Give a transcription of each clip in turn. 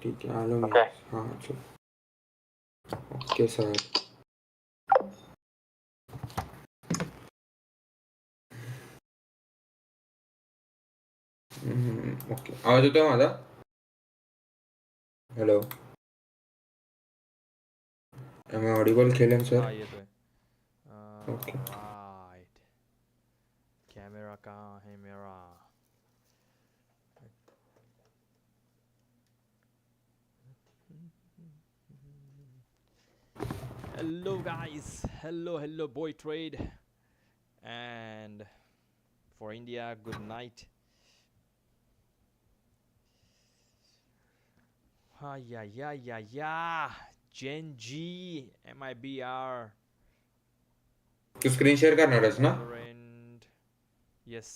ठीक है आलो मैं हाँ चलो ओके सर ओके आवाज येतोय माझा हेलो एम आई ऑडिबल खेलें सर हाँ ये तो है ओके राइट कैमरा कहाँ है मेरा hello guys hello boy trade and for India good night Gen G MIBR तू स्क्रीन शेअर करणारस ना yes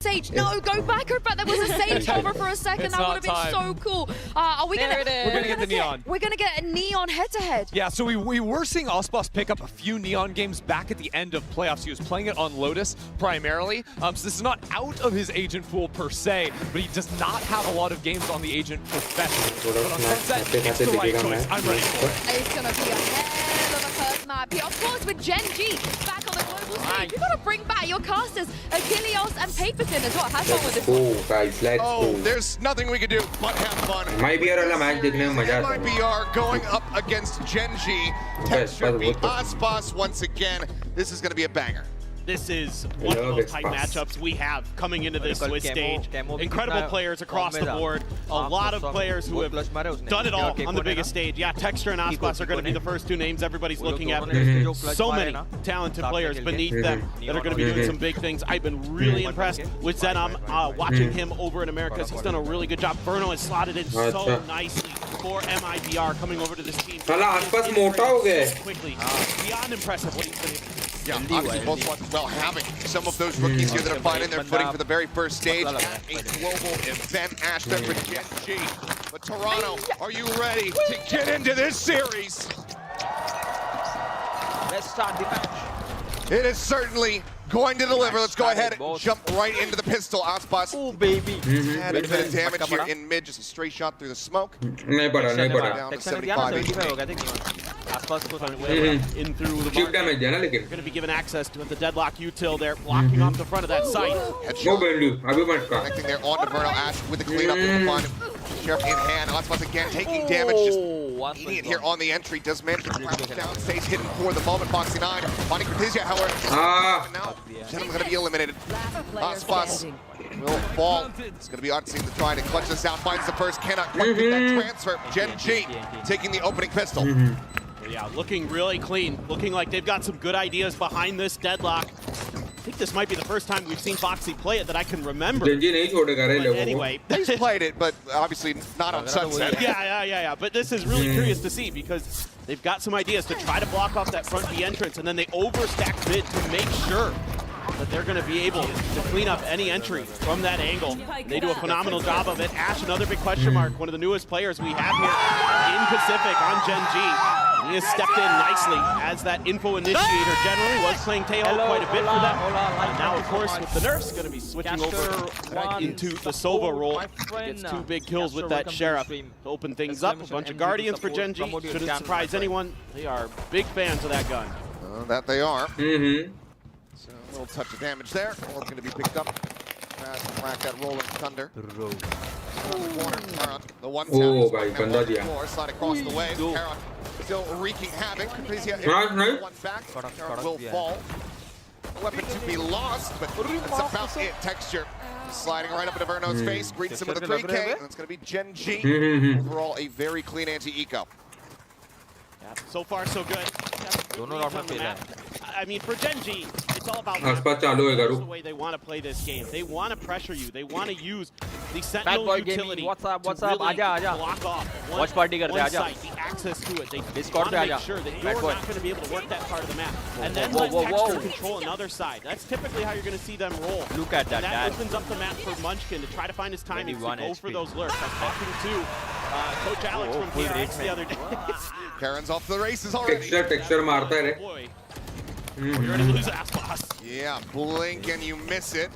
Sage, no, go back. I bet there was a Sage hover for a second. That would have been so cool. Are we gonna? We're gonna get the neon. We're gonna get a neon head-to-head. Yeah, so we were seeing Osboss pick up a few neon games back at the end of playoffs. He was playing it on Lotus primarily. So this is not out of his agent pool per se, but he does not have a lot of games on the agent professionally. But on Sunset, it's the right choice. I'm ready for it. It's gonna be a hell of a first map here. Of course, with Gen G back on the global stage, you gotta bring back your casters, Achilles and Paperfin as well. Have fun with this. Oh guys, let's go. There's nothing we can do but have fun. MIBR वाला match देखने में मजा आता है. MIBR going up against Gen G. Texture beat Osboss once again. This is going to be a banger. This is one of those tight matchups we have coming into this Swiss stage. Incredible players across the board. A lot of players who have done it all on the biggest stage. Yeah, Texture and Osboss are going to be the first two names everybody's looking at. There's so many talented players beneath them that are going to be doing some big things. I've been really impressed with Zen. I'm watching him over in Americas. He's done a really good job. Verno has slotted in so nicely for MIBR coming over to this team. Quickly. Beyond impressive what he's been able to do. Yeah, obviously both spots as well, having some of those rookies here that are finding their footing for the very first stage at a global event. Ashton for Gen G. But Toronto, are you ready to get into this series? let's start the match. It is certainly going to deliver. Let's go ahead and jump right into the pistol. Osboss. Oh baby Had a bit of damage here in mid, just a straight shot through the smoke. नहीं पड़ा Down to 75 HP. In through the Chip damage है ना लेकिन. Going to be given access to the deadlock util there, blocking off the front of that site. No value. अभी मत का. Connecting there onto Verno. Ash with the cleanup in the fun. Sheriff in hand. Osboss again taking damage. Just eating it here on the entry. Does manage to crouch down. Stays hidden for the moment. Foxy 9 finding Readgear, however. Now, Gentleman's going to be eliminated. Osboss will fall. It's going to be Unseen to try to clutch this out. Finds the first. Cannot quite get that transfer. Gen G taking the opening pistol. Yeah, looking really clean. Looking like they've got some good ideas behind this deadlock. I think this might be the first time we've seen Foxy play it that I can remember. Gen G नहीं छोड़ेगा रे लोगों को. Anyway, He's played it, but obviously not on Sunset. Yeah. But this is really curious to see because they've got some ideas to try to block off that front B entrance, and then they overstack mid to make sure that they're going to be able to clean up any entry from that angle. They do a phenomenal job of it. Ash, another big question mark, one of the newest players we have here in Pacific on Gen G. He has stepped in nicely as that info initiator generally, was playing Teo quite a bit for them. And now, of course, with the nerfs, going to be switching over into the Sova role. Gets 2 big kills with that Sheriff to open things up. A bunch of Guardians for Gen G. Shouldn't surprise anyone. They are big fans of that gun. That they are. So a little touch of damage there. All going to be picked up. Fast and whack that rolling thunder. Corner, the one Oh, भाई गंदा दिया. Slide across the way. Karon still wreaking havoc. Readgear one back. Karon will fall. Weapon to be lost, but that's about it. Texture sliding right up into Verno's face. Greets him with a 3K, and it's going to be Gen G. Overall, a very clean anti-eco. So far, so good. I mean, for Gen G, it's all about the way they want to play this game. They want to pressure you. They want to use the Sentinel utility to really block off one site, the access to it. They want to make sure that you're not going to be able to work that part of the map. And then let Texture control another side. That's typically how you're going to see them roll. Look at that. That opens up the map for Munchkin to try to find his timing to go for those lurks. I was talking to Coach Alex from PRX the other day. Karon's off the races already. Texture मारता है रे. You're going to lose Osboss. Yeah, blink and you miss it.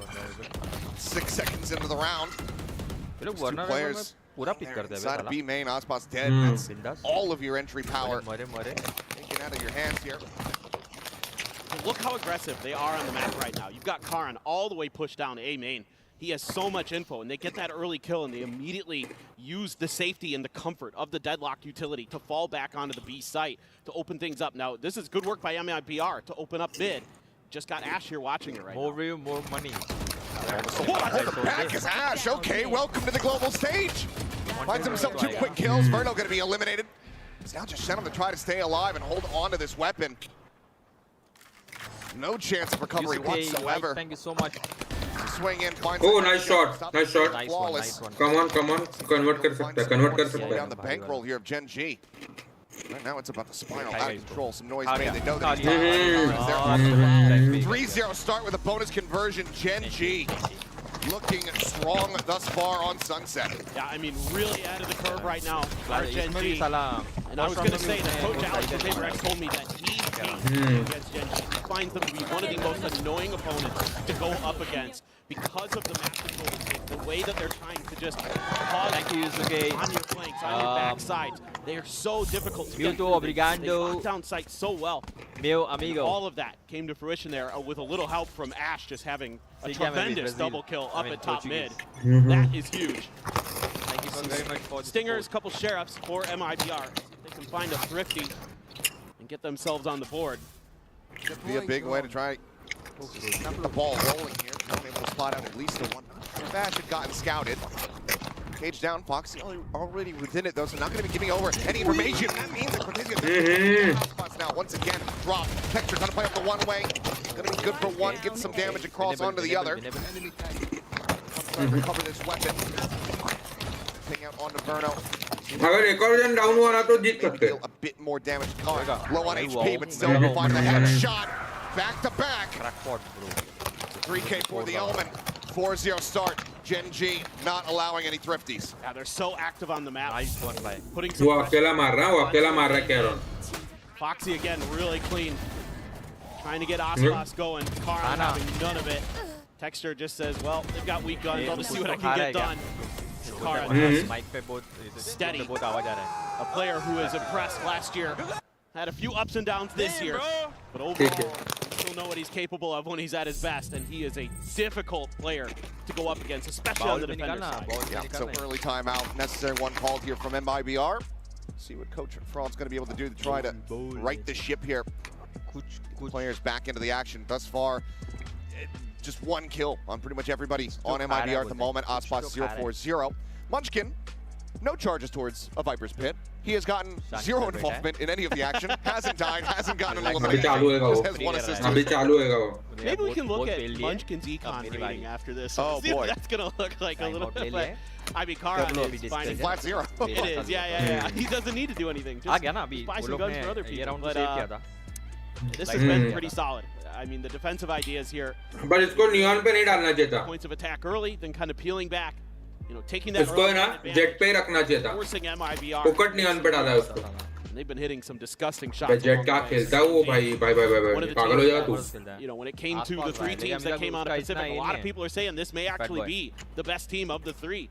6 seconds into the round. 2 players पूरा pick करते हैं Inside of साला. B main, Ospas dead. That's Bindas. all of your entry power मरे. taken out of your hands here. Look how aggressive they are on the map right now. You've got Karan all the way pushed down A main. He has so much info, and they get that early kill, and they immediately use the safety and the comfort of the deadlock utility to fall back onto the B site to open things up. Now, this is good work by MIBR to open up mid. Just got Ash here watching it right More now. view, more money. Back is Ash. Okay, welcome to the global stage. Finds himself 2 quick kills. Verno going to be eliminated. It's now just Shenum to try to stay alive and hold on to this weapon. No chance of recovery whatsoever. Thank you so much. Swing in, finds Oh, nice shot. Nice shot. Nice one. Come on. Convert कर सकता है. Convert कर सकता down है. the bankroll here of Gen G. Right now it's about the spinal Okay, out guys. of control. Some noise Oh, made. yeah. They know that he's Mhm. 3-0 start with a bonus conversion. Gen G looking strong thus far on Sunset. Yeah, I mean, really out of the curve right now. Our Gen इसमें भी G. साला. And I was going to say that Coach Alex from PaperX told me that he against Gen G. He finds them to be one of the most annoying opponents to go up against because of the map control they take, the way that they're trying to just pause Thank you, Yusuke. on your flanks, on your back sides. They are so difficult to get Mewtwo, through. They obrigado. lock down sites so well. Meu amigo. All of that came to fruition there with a little help from Ash just having a Sí, tremendous Brazil. double kill I up mean, at top mid. Portuguese. That is huge. Thank you very much for the Stingers, support. couple sheriffs for MIBR. They can find a thrifty and get themselves on the board. Could be a big way to try keep the ball rolling here. Not able to spot out at least the one. Bash had gotten scouted. Cage down, Foxy already within it though, so not going to be giving over any information. That means that Cortez spots now once again drop. Texture trying to play up the one way. Going to be good for one, get some damage across onto the other. Trying to recover this weapon. Ping out onto Verno. अगर एक और जन down हुआ ना तो जीत सकते हैं. Deal a bit more damage to Kar. Low on HP, but still able to find the headshot. Back to back. Crackpot, bro. 3K for the Element. 4-0 start. Gen G not allowing any thrifties. Yeah, they're so active on the map. Nice one by. Putting some वो pressure. अकेला मार रहा है Karen. Foxy again, really clean. Trying to get Ospas going. Karan having none of it. Texture just says, well, they've got weak guns. I'll just see what I can get done. Karan, Mic पे बहुत Steady. बहुत आवाज आ रहा है. a player who was impressed last year. Had a few ups and downs this year. But overall, you still know what he's capable of when he's at his best. And he is a difficult player to go up against, especially on the defender side. Yeah, so early timeout. Necessary one called here from MIBR. See what Coach Fraud's going to be able to do to try to right the ship here. Players back into the action thus far. Just one kill on pretty much everybody on MIBR at the moment. Ospas 0-4-0. Munchkin, no charges towards a Viper's Pit. He has gotten zero involvement in any of the action. Hasn't died, hasn't gotten an अभी elimination. चालू होएगा Just वो. has one assist. अभी चालू होएगा वो. Maybe we can look at Munchkin's econ rating after this. Oh, See what boy. that's going to look like a little bit. But I mean, Karan is finding Flat 0. It is, yeah. He doesn't need to do anything. Uh Just गया ना अभी. buy वो some लोग guns ने for other ये people. round But save किया था. this has been pretty solid. I mean, the defensive ideas here, पर इसको नियॉन पे नहीं डालना चाहिए था. points of attack early, then kind of peeling back. You know, taking that इसको है early ना advantage, जेट पे ही रखना चाहिए था. forcing MIBR. फुकट नियॉन पे डाला है उसको. And they've been hitting some disgusting shots. भाई जेट along क्या the way. खेलता है वो भाई One of the पागल हो teams जाएगा that तू. was, you know, when it came to the three teams that came out of Pacific, a lot of people are saying this may actually be the best team of the three.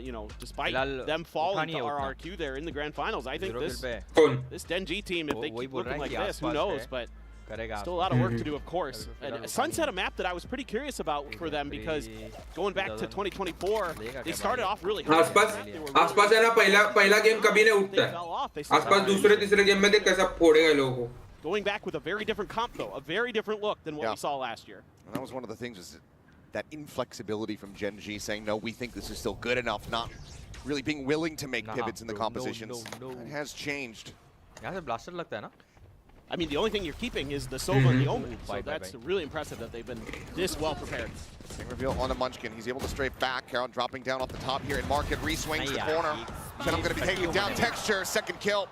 You know, despite them falling to RRQ there in the grand finals, I think this Gen G team, if they keep looking like this, who knows? But still a lot of work to do, of course. And Sunset, a map that I was pretty curious about for them because going back to 2024, they started off really hot. आसपास है ना पहला game कभी नहीं उठता है. आसपास दूसरे तीसरे गेम में देख कैसा फोड़ेगा लोगों को. Going back with a very different comp though, a very different look than what we saw last year. And that was one of the things, is that inflexibility from Gen G, saying, no, we think this is still good enough, not really being willing to make pivots in the compositions. It has changed. यहाँ से blaster लगता है ना. I mean, the only thing you're keeping is the Sova and the Omen, so that's really impressive that they've been this well prepared. Big reveal on the Munchkin. He's able to strafe back. Caron dropping down off the top here, and Market re-swings the corner. Then I'm going to be taking down Texture, second kill.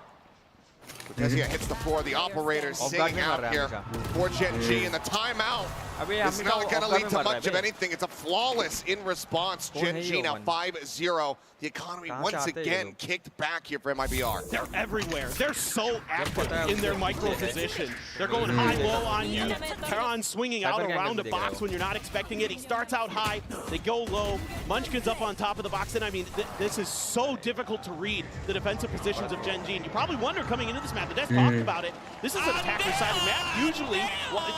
Cortezia hits the floor. The operator singing out here for Gen G, and the timeout is not going to lead to much of anything. It's a flawless in response. Gen G now 5-0. The economy once again kicked back here for MIBR. They're everywhere. They're so active in their micro position. They're going high-low on you. Karan swinging out around a box when you're not expecting it. He starts out high. They go low. Munchkin's up on top of the box. And I mean, this is so difficult to read the defensive positions of Gen G. And you probably wonder coming into this map, the Death talked about it. This is an attacker-sided map. Usually,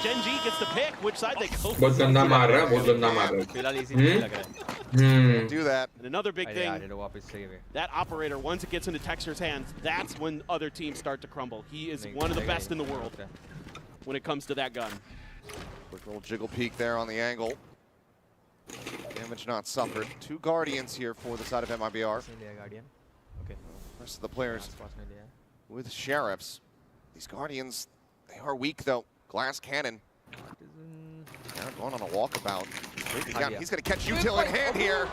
Gen G gets to pick which side they go. बहुत गंदा मार रहा है, बहुत गंदा मार रहा है. फिलहाल इसी में लग रहा है. Do that. And another big thing, अरे वापस सही है. that operator, once it gets into Texture's hands, that's when other teams start to crumble. He is one of the best in the world when it comes to that gun. Quick little jiggle peek there on the angle. Damage not suffered. 2 Guardians here for the side of MIBR. Okay. Rest of the players with Sheriffs. These Guardians, they are weak though. Glass Cannon. Now going on a walkabout. He's going to catch Util in hand here.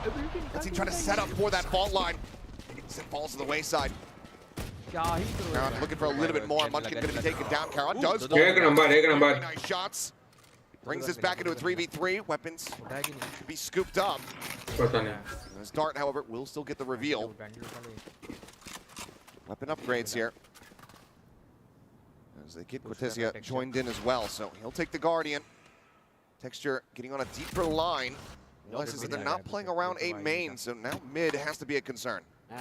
As he trying to set up for that fault line. As it falls to the wayside. Karan looking for a little bit more. Munchkin going to be taken down. Karan does fall. Very nice shots. Brings this back into a 3v3. Weapons should be scooped up. As Dart, however, will still get the reveal. Weapon upgrades here. As they get Cortezia joined in as well, so he'll take the Guardian. Texture getting on a deeper line. Realizes that they're not playing around A main, so now mid has to be a concern.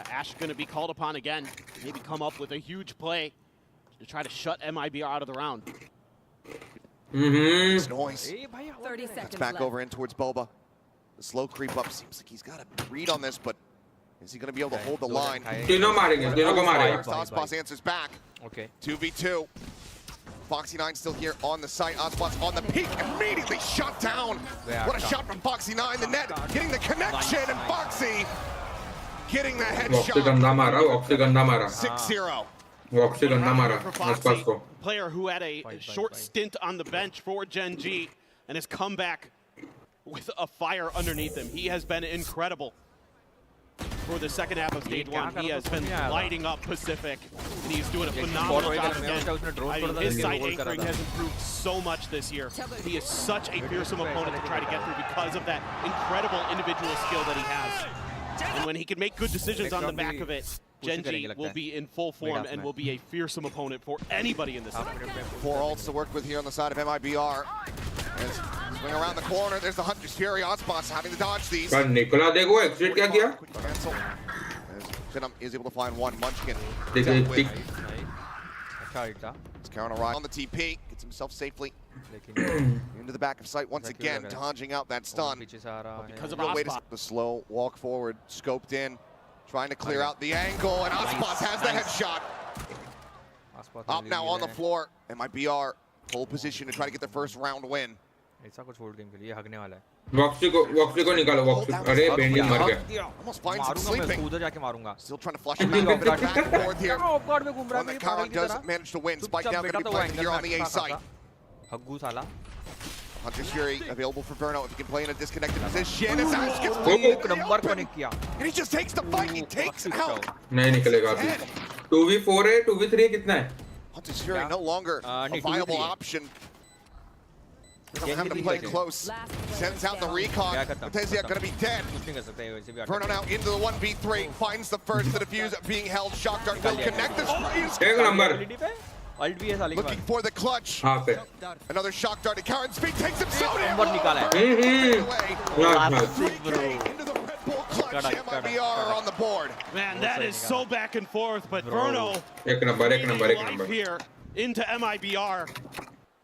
Ash going to be called upon again. Maybe come up with a huge play to try to shut MIBR out of the round. This noise. 30 seconds That's back over in towards Boba. The slow creep up seems like he's got a read on this, but is he going to be able to hold the line? Ospas answers back. Okay. 2v2. Foxy9 still here on the site. Ospas on the peak, immediately shut down. What a shot from Foxy9. The net getting the connection, and Foxy getting the headshot. 6-0. Player who had a short stint on the bench for Gen G and has come back with a fire underneath him. He has been incredible for the second half of stage 1. He has been lighting up Pacific, and he's doing a phenomenal job again. I mean, his side anchoring has improved so much this year. He is such a fearsome opponent to try to get through because of that incredible individual skill that he has. And when he can make good decisions on the back of it, Gen G will be in full form and will be a fearsome opponent for anybody in this set. 4 ults to work with here on the side of MIBR. As swing around the corner, there's the Hunter's Fury. Ospas having to dodge these. निकला देखो exit क्या किया? Quick cancel. As Venom is able to find one. Munchkin. It's counter right on the TP. Gets himself safely into the back of sight once again, dodging out that stun. Because of No way to Ospas. the slow walk forward, scoped in, trying to clear out the angle, and Ospas has the headshot. Up now on the floor. MIBR pole position to try to get the first round win. ऐसा कुछ वोल्ड game के लिए हगने वाला है. वॉक्सी को निकालो वॉक्सी. अरे बेंडी मर गया. Almost finds him मारूंगा मैं sleeping. उधर जाके मारूंगा. Still trying to flush him out. Back and forth here. Of guard में घूम रहा है. One that Karan does manage to win. Spike now going to be planted here on the A site. हग्गू साला. Hunter's Fury available for Verno if he can play in a disconnected position. As Ash gets एक number connect किया. and he just takes the fight. He takes out. नहीं निकलेगा अभी. 2v4 है 2v3 कितना है? Hunter's Fury no longer a viable option. Doesn't have to play close. Sends out the recon. Cortezia going to be dead. Verno now into the 1v3. Finds the first. The defuse being held. Shock Dart will connect the sprays. एक number. Alt भी है साले के Looking pass. for the clutch. हाँ पे. Another shock dart. Karan's feet takes him so damn number निकाला है. Into the Red Bull clutch. MIBR on the board. Man, that is so back and forth, but Verno एक number life here into MIBR.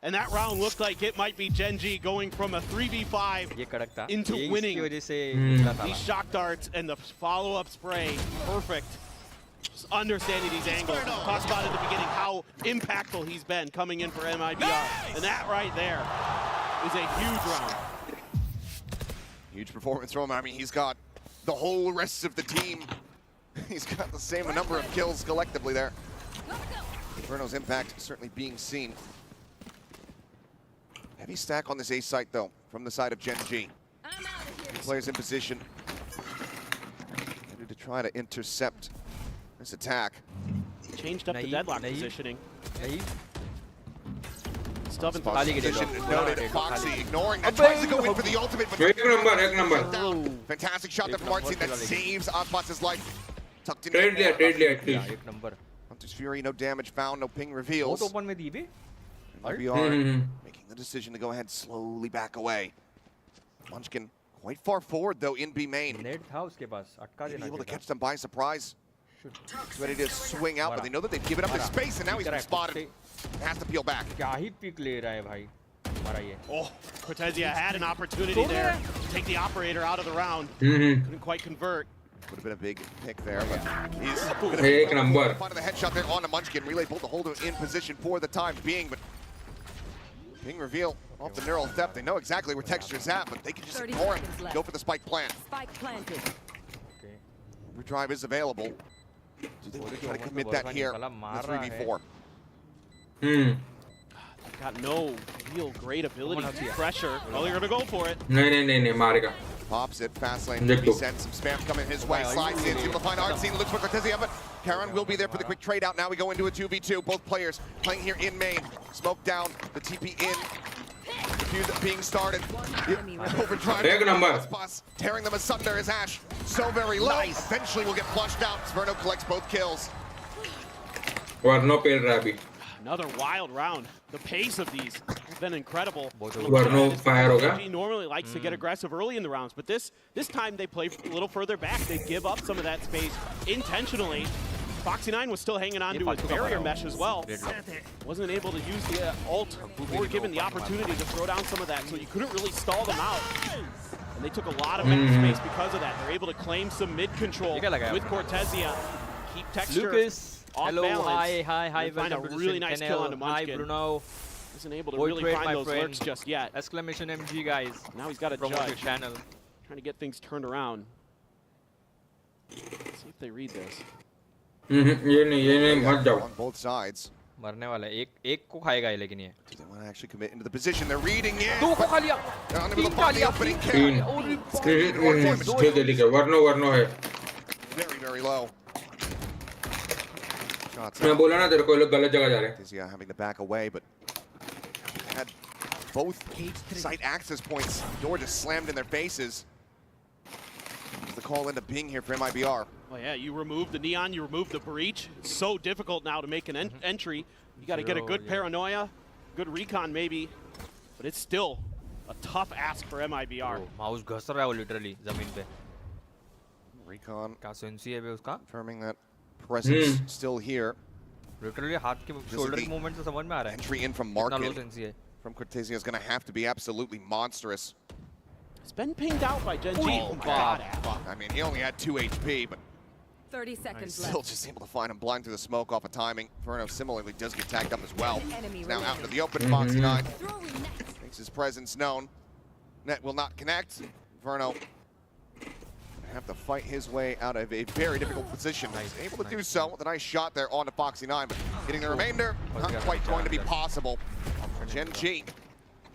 And that round looked like it might be Gen G going from a 3v5 ये कड़क था. into ये winning. इसकी वजह से निकला था. These shock darts and the follow-up spray, perfect. Just understanding these angles. Talked about at the beginning how impactful he's been coming in for MIBR. And that right there is a huge round. Huge performance from him. I mean, he's got the whole rest of the team. He's got the same number of kills collectively there. Verno's impact certainly being seen. Heavy stack on this A site, though, from the side of Gen G. Players in position. Ready to try to intercept this attack. changed up the Naeem, deadlock Naeem. positioning. नहीं Stubbins खाली के Position लिए noted. Foxy ignoring that. Abbe, Tries to go in for the ultimate, but एक number down. Fantastic shot there from Martin that saves Osbos's life. Tucked in. Trade लिया at least एक number Hunter's Fury, no damage found, no ping बहुत reveals. Open में दी बे MIBR making the decision to go ahead slowly back away. Munchkin quite far forward though in B main. Net था उसके पास अटका Maybe देना able to चाहिए catch them by surprise. He's ready to swing out, but they know that they've given up his space, and now he's been spotted. Has to peel back. क्या ही pick ले रहा है भाई हमारा ये Oh, Cortezia had an opportunity there to take the operator out of the round. Couldn't quite convert. Would have been a big pick there, but he's एक number finding the headshot there on the Munchkin. Relay pulled the holder in position for the time being, but ping reveal off the neural depth. They know exactly where Texture's at, but they can just 30 ignore him. seconds left. Go for the spike plant. Spike planted. Overdrive is available. Do they want to try to commit that here in the 3v4? Got no real great ability to pressure. Well, they're going to go for it. नहीं मारेगा Pops it, fast lane. Nick He too. sends some spam coming his way. Slides in, able to find Artsine, looks for Cortezia, but Karen will be there for the quick trade out. Now we go into a 2v2. Both players playing here in main. Smoke down, the TP in. Defuse being started. Overdrive. Big number. Boss tearing them asunder as Ash. So very low. Eventually will get flushed out. Sverno collects both kills. वर्नो पेल रहा अभी Another wild round. The pace of these has been incredible. वर्नो fire होगा He normally likes to get aggressive early in the rounds, but this time they play a little further back. They give up some of that space intentionally. Foxy9 was still hanging on to his barrier mesh as well. Wasn't able to use the ult or given the opportunity to throw down some of that, so you couldn't really stall them out. And they took a lot of extra space because of that. They're able to claim some mid control with Cortezia. Keep Texture off hello balance. hi and find a welcome to really the nice channel. kill onto Hi Munchkin. Bruno Isn't able to Boy really trade, find my those friend. lurks just yet. exclamation MG guys Now he's got to promote your judge. channel Trying to get things turned around. Let's see if they read this. ये नहीं मत जाओ On both sides. मरने वाला है एक को खाएगा ये लेकिन ये Do they want to actually commit into the position? They're reading it. दो को खा लिया They're unable to find the opening. तीन ठीक है ठीक है वर्नो है Very, very low. Shots मैं out. बोला ना तेरे को ये लोग गलत जगह जा रहे हैं Cortezia having to back away, but had both site access points. Door just slammed in their faces. The call ended up being here for MIBR. Well, yeah, you remove the neon, you remove the breach. It's so difficult now to make an entry. You got to get a good paranoia, good recon maybe, but it's still a tough ask for MIBR. Mouse घस रहा है वो literally जमीन पे Recon क्या sensi है बे उसका confirming that presence still here. Literally हाथ के शोल्डर के मूवमेंट से समझ में आ रहा है Entry in from कितना लो market सेंसी है from Cortezia is going to have to be absolutely monstrous. It's been pinged out by Gen G. Oh my God. I mean, he only had 2 HP, but 30 seconds still left. just able to find him blind through the smoke off of timing. Verno similarly does get tagged up as well. Enemy He's now out remaining. into the open. Foxy9 Throwing net. makes his presence known. Net will not connect. Verno have to fight his way out of a very difficult position. He's able to do so with a nice shot there onto Foxy9, but getting the remainder, not quite going to be possible. Gen G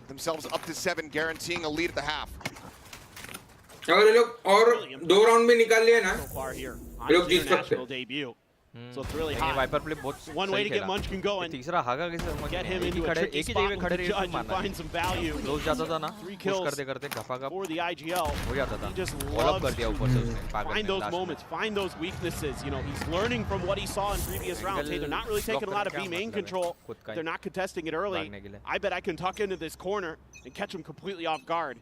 themselves up to 7, guaranteeing a lead at the half. अगर ये लोग और 2 round भी निकाल लिए ना So far here on ये लोग his जीत सकते international debut. So it's really hot. Viper play बहुत One way to get Munchkin going. तीसरा हागा कैसे समझ Get नहीं him आया। into a खड़े tricky एक ही spot जगह with खड़े the रहे judge and मारना find some value. लोग जाता था ना 3 पुश kills करते करते गफा गप for the IGL. हो जाता था He just all up loves कर दिया ऊपर से उसने पागल find ने those last में। moments, find those weaknesses. You know, he's learning from what he saw in previous rounds. Hey, they're not really taking a lot of B main control. They're not contesting it early. भागने के लिए। I bet I can tuck into this corner and catch him completely off guard.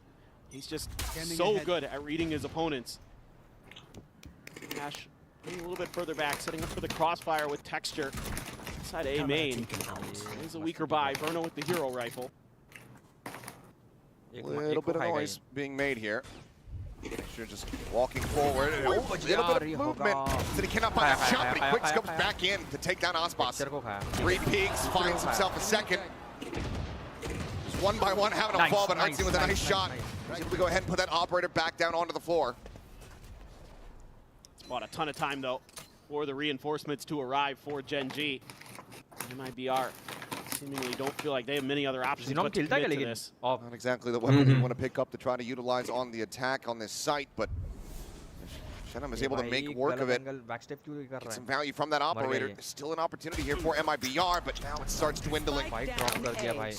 He's just so good at reading his opponents. Ash a little bit further back, setting up for the crossfire with Texture. Inside A main. There's a weaker buy. Verno with the hero rifle. A little bit of noise being made here. Texture just walking forward. A little bit of movement. Said he cannot find that shot, but he quick scopes back in to take down Osbos. Picture को खाया 3 peeks, finds himself a second. Just one by one having a fall, but Artsine with a nice shot. He's able to go ahead and put that operator back down onto the floor. It's bought a ton of time, though, for the reinforcements to arrive for Gen G. MIBR seemingly don't feel like they have many other options but to commit to this. Not exactly the weapon you want to pick up to try to utilize on the attack on this site, but Venom is able to make work of it. Get some value from that operator. There's still an opportunity here for MIBR, but now it starts dwindling. Spike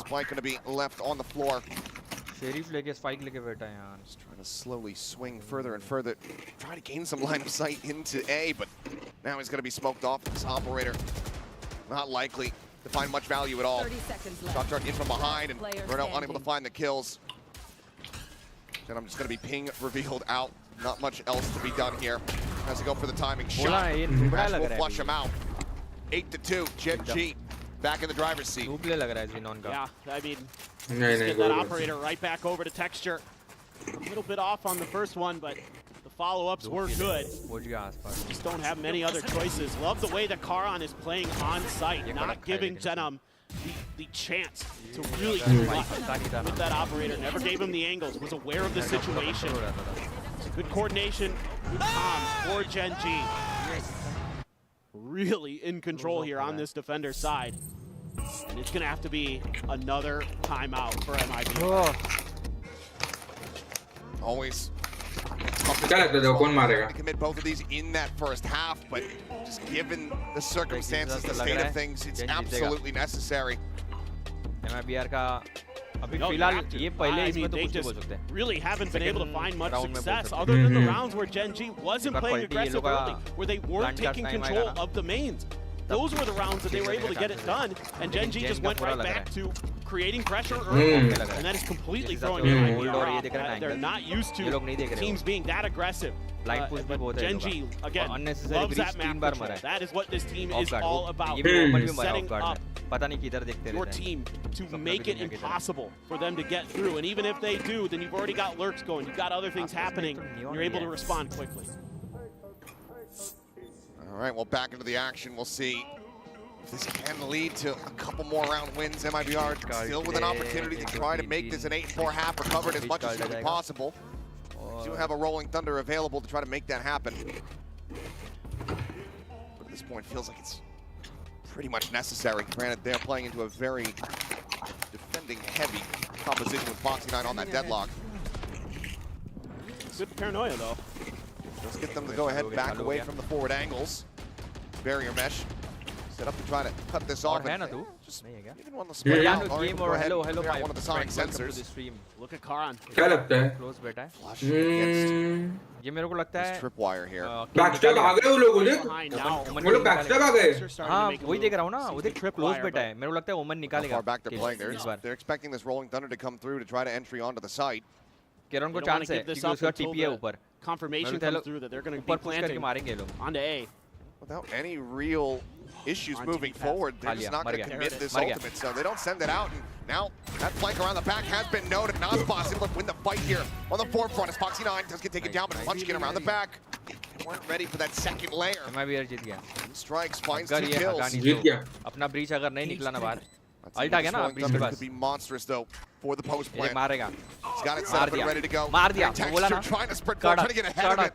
going to be left on the floor. Sheriff लेके spike लेके बैठा है यार. Just trying to slowly swing further and further, try to gain some line of sight into A, but now he's going to be smoked off. This operator, not likely to find much value at all. 30 seconds left. Shot in from behind, and Bruno unable to find the kills. Then I'm just going to be ping revealed out. Not much else to be done here. Has to go for the timing shot. Ash will flush him out. 8-2, Gen G back in the driver's seat. Yeah, I mean, just get that operator right back over to Texture. A little bit off on the first one, but the follow-ups were good. Just don't have many other choices. Love the way that Karan is playing on site, not giving Zenom the chance to really clutch with that operator. Never gave him the angles, was aware of the situation. Good coordination, good comms for Gen G. Really in control here on this defender side. And it's going to have to be another timeout for MIBR. Always tough to commit both of these in that first half, but just given the circumstances, the state of things, it's absolutely necessary. MIBR का अभी No, फिलहाल you ये have to. पहले I इसमें mean, तो they कुछ नहीं just बोल सकते. really haven't been able to find much round में बोल success सकते. other than the rounds where Gen G wasn't इनका playing quality ये aggressive लोग का early, where they weren't plant का taking time control आएगा ना. of the mains. Those were the rounds that they were able to get it done, and Gen G just went right back to creating pressure early, and that is completely throwing MIBR off. They're not used to teams being that aggressive. But Gen G, again, loves that map control. That is what this team is all about. Setting up your team to make it impossible for them to get through. And even if they do, then you've already got lurks going. You've got other things happening. You're able to respond quickly. All right, well, back into the action. We'll see if this can lead to a couple more round wins. MIBR still with an opportunity to try to make this an 8-4 half, recover it as much as humanly possible. Do have a Rolling Thunder available to try to make that happen. But at this point, feels like it's pretty much necessary. Granted, they're playing into a very defending-heavy composition with Foxy9 on that deadlock. Good paranoia, though. Let's get them to go ahead, back away from the forward angles. Barrier mesh set up to try to cut this off. Just even on the split out, or even go ahead and clear out one of the sonic sensors. Look at Karan. क्या लगता है? Close बैठा है. Flush against ये मेरे को लगता this है tripwire here. Backstab आ गए वो लोग उधर. Behind now. वो लोग backstab आ गए. हाँ वही देख रहा हूँ ना उधर close बैठा है मेरे को लगता है ओमन How निकालेगा. far back they're playing. They're expecting this Rolling Thunder to come through to try to entry onto the site. किरण को They don't wanna चांस है give this क्योंकि up उसका until TP है the ऊपर. confirmation comes through that they're going to be ऊपर push करके planting मारेंगे ये लोग. onto A. Without any real issues On moving TP forward, they're Maria, just not going to Maria. commit this Maria. ultimate, so they don't send it out. And now that flank around the back has been noted. Nasbas able to win the fight here on the forefront as Foxy9 does get taken down, but Munchkin around the back. They weren't ready for that second layer. MIBR जीत गया. Strikes, finds अगर 2 ये kills. हगानी जीत गया. अपना breach अगर नहीं निकला ना बाहर. That's अल्ट आ गया ना Rolling ब्रीच के Thunder pass. could be monstrous though for the post ये plant. मारेगा. He's got it set मार up and दिया. ready to go. मार दिया. Great बोला texture, ना. trying to sprint forward, trying to get ahead of it.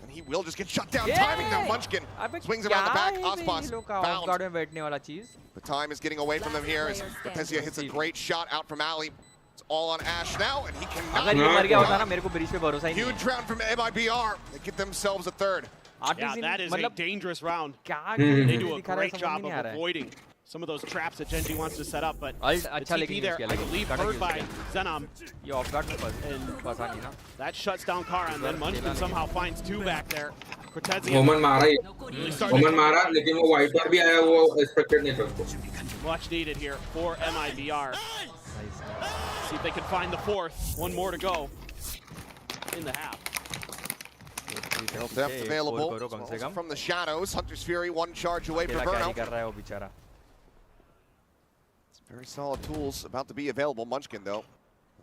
And he will just get shut down. Timing the Munchkin. अबे Swings around the back. क्या है Ospas ये लोग का off found. guard में बैठने वाला चीज. The time is getting away from them here as Cortezia hits a great shot out from Ali. It's all on Ash now, and he cannot. अगर ये मर गया होता ना मेरे को ब्रीच पे भरोसा ही नहीं. Huge round from MIBR. They get themselves a third. Yeah, that is a dangerous round. क्या They do a दिखा रहा है great समझ job नहीं of आ रहा है. avoiding some of those traps that Gen G wants to set up, but Ult the अच्छा TP लेकिन there, use I किया believe, लेकिन heard by Zenom, ये off guard में फंसा नहीं ना. that shuts down Karan, then Munchkin somehow finds 2 back there. Cortezia ओमन मारा ही. really starting ओमन to मारा लेकिन वो वाइट पर भी आया वो एक्सपेक्टेड नहीं था उसको. much needed here for MIBR. See if they can find the 4th. One more to go in the half. Well, depth available also from the shadows. Hunter's Fury 1 charge away from Bruno. कर रहा है वो बेचारा. Very solid tools about to be available. Munchkin though.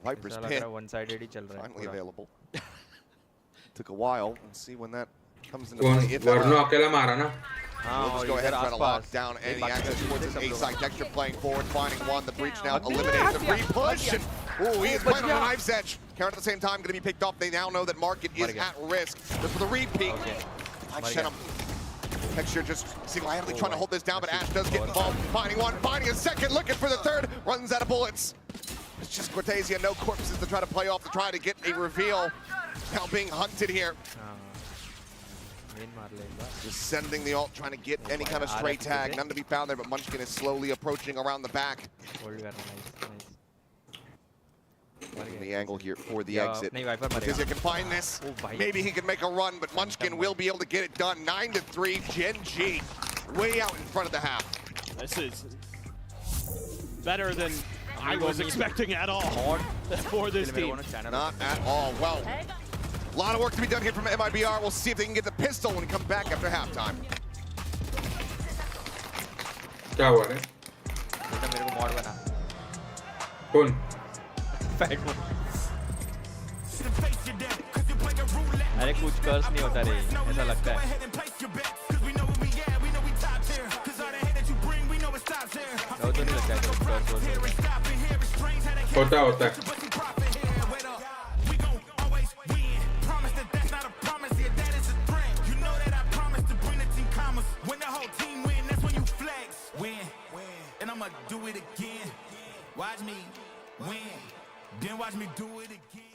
Viper's pit one sided ही चल रहा है. finally available. Took a while. Let's see when that comes into वो play. If वर्नो ever. अकेला मारा ना. We'll just go ahead and try to lock down any access towards his A-side. Texture playing forward, finding one. The breach now eliminated. The re-push. And, ooh, he is playing on the knife's edge. Karen at the same time going to be picked off. They now know that Market is at risk. Just for the re-peek. I sent him. Texture just single-handedly trying to hold this down, but Ash does get involved. Finding one, finding a second, looking for the third. Runs out of bullets. It's just Cortezia, no corpses to try to play off to try to get a reveal. Now being hunted here. Just sending the ult, trying to get any kind of straight tag. None to be found there, but Munchkin is slowly approaching around the back. The angle here for the exit. Because can find this. Maybe he can make a run, but Munchkin will be able to get it done. 9-3, Gen G way out in front of the half. This is better than I was expecting at all for this team. Not at all. Well, a lot of work to be done here from MIBR. We'll see if they can get the pistol when we come back after halftime. क्या हुआ रे? कौन? अरे कुछ कर्स नहीं होता रे, ऐसा लगता है। तो नहीं लगता है कुछ कर्स होता है। Watch me win, then watch me do it again.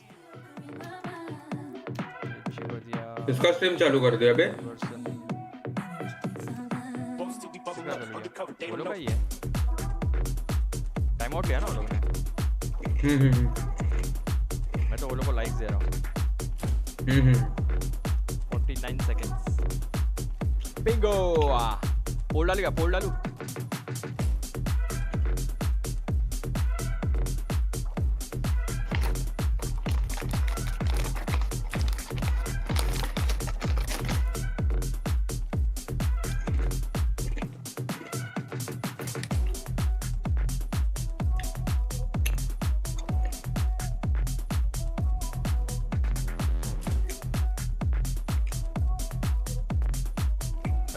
इसका स्ट्रीम चालू कर दिया बे। वो लोग का ही है। टाइम आउट लिया ना वो लोग ने। मैं तो वो लोग को लाइक्स दे रहा हूँ। 49 seconds. Bingo! पोल डालूँगा, पोल डालूँ।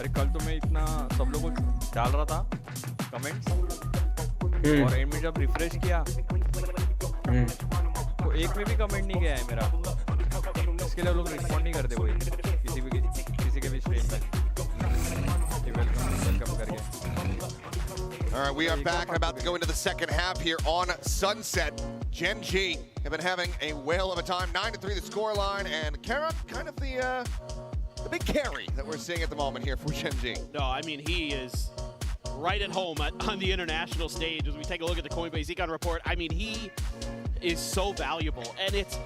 अरे कल तो मैं इतना सब लोगों को डाल रहा था कमेंट्स और एंड में जब रिफ्रेश किया तो एक में भी कमेंट नहीं गया है मेरा। इसके लिए लोग रिस्पॉन्ड नहीं करते कोई किसी के भी स्ट्रीम में। वेलकम करके। All right, we are back and about to go into the second half here on Sunset. Gen G have been having a whale of a time. 9-3 the scoreline, and Kara kind of the big carry that we're seeing at the moment here for Gen G. No, I mean, he is right at home on the international stage. As we take a look at the Coinbase Econ report, I mean, he is so valuable, and it's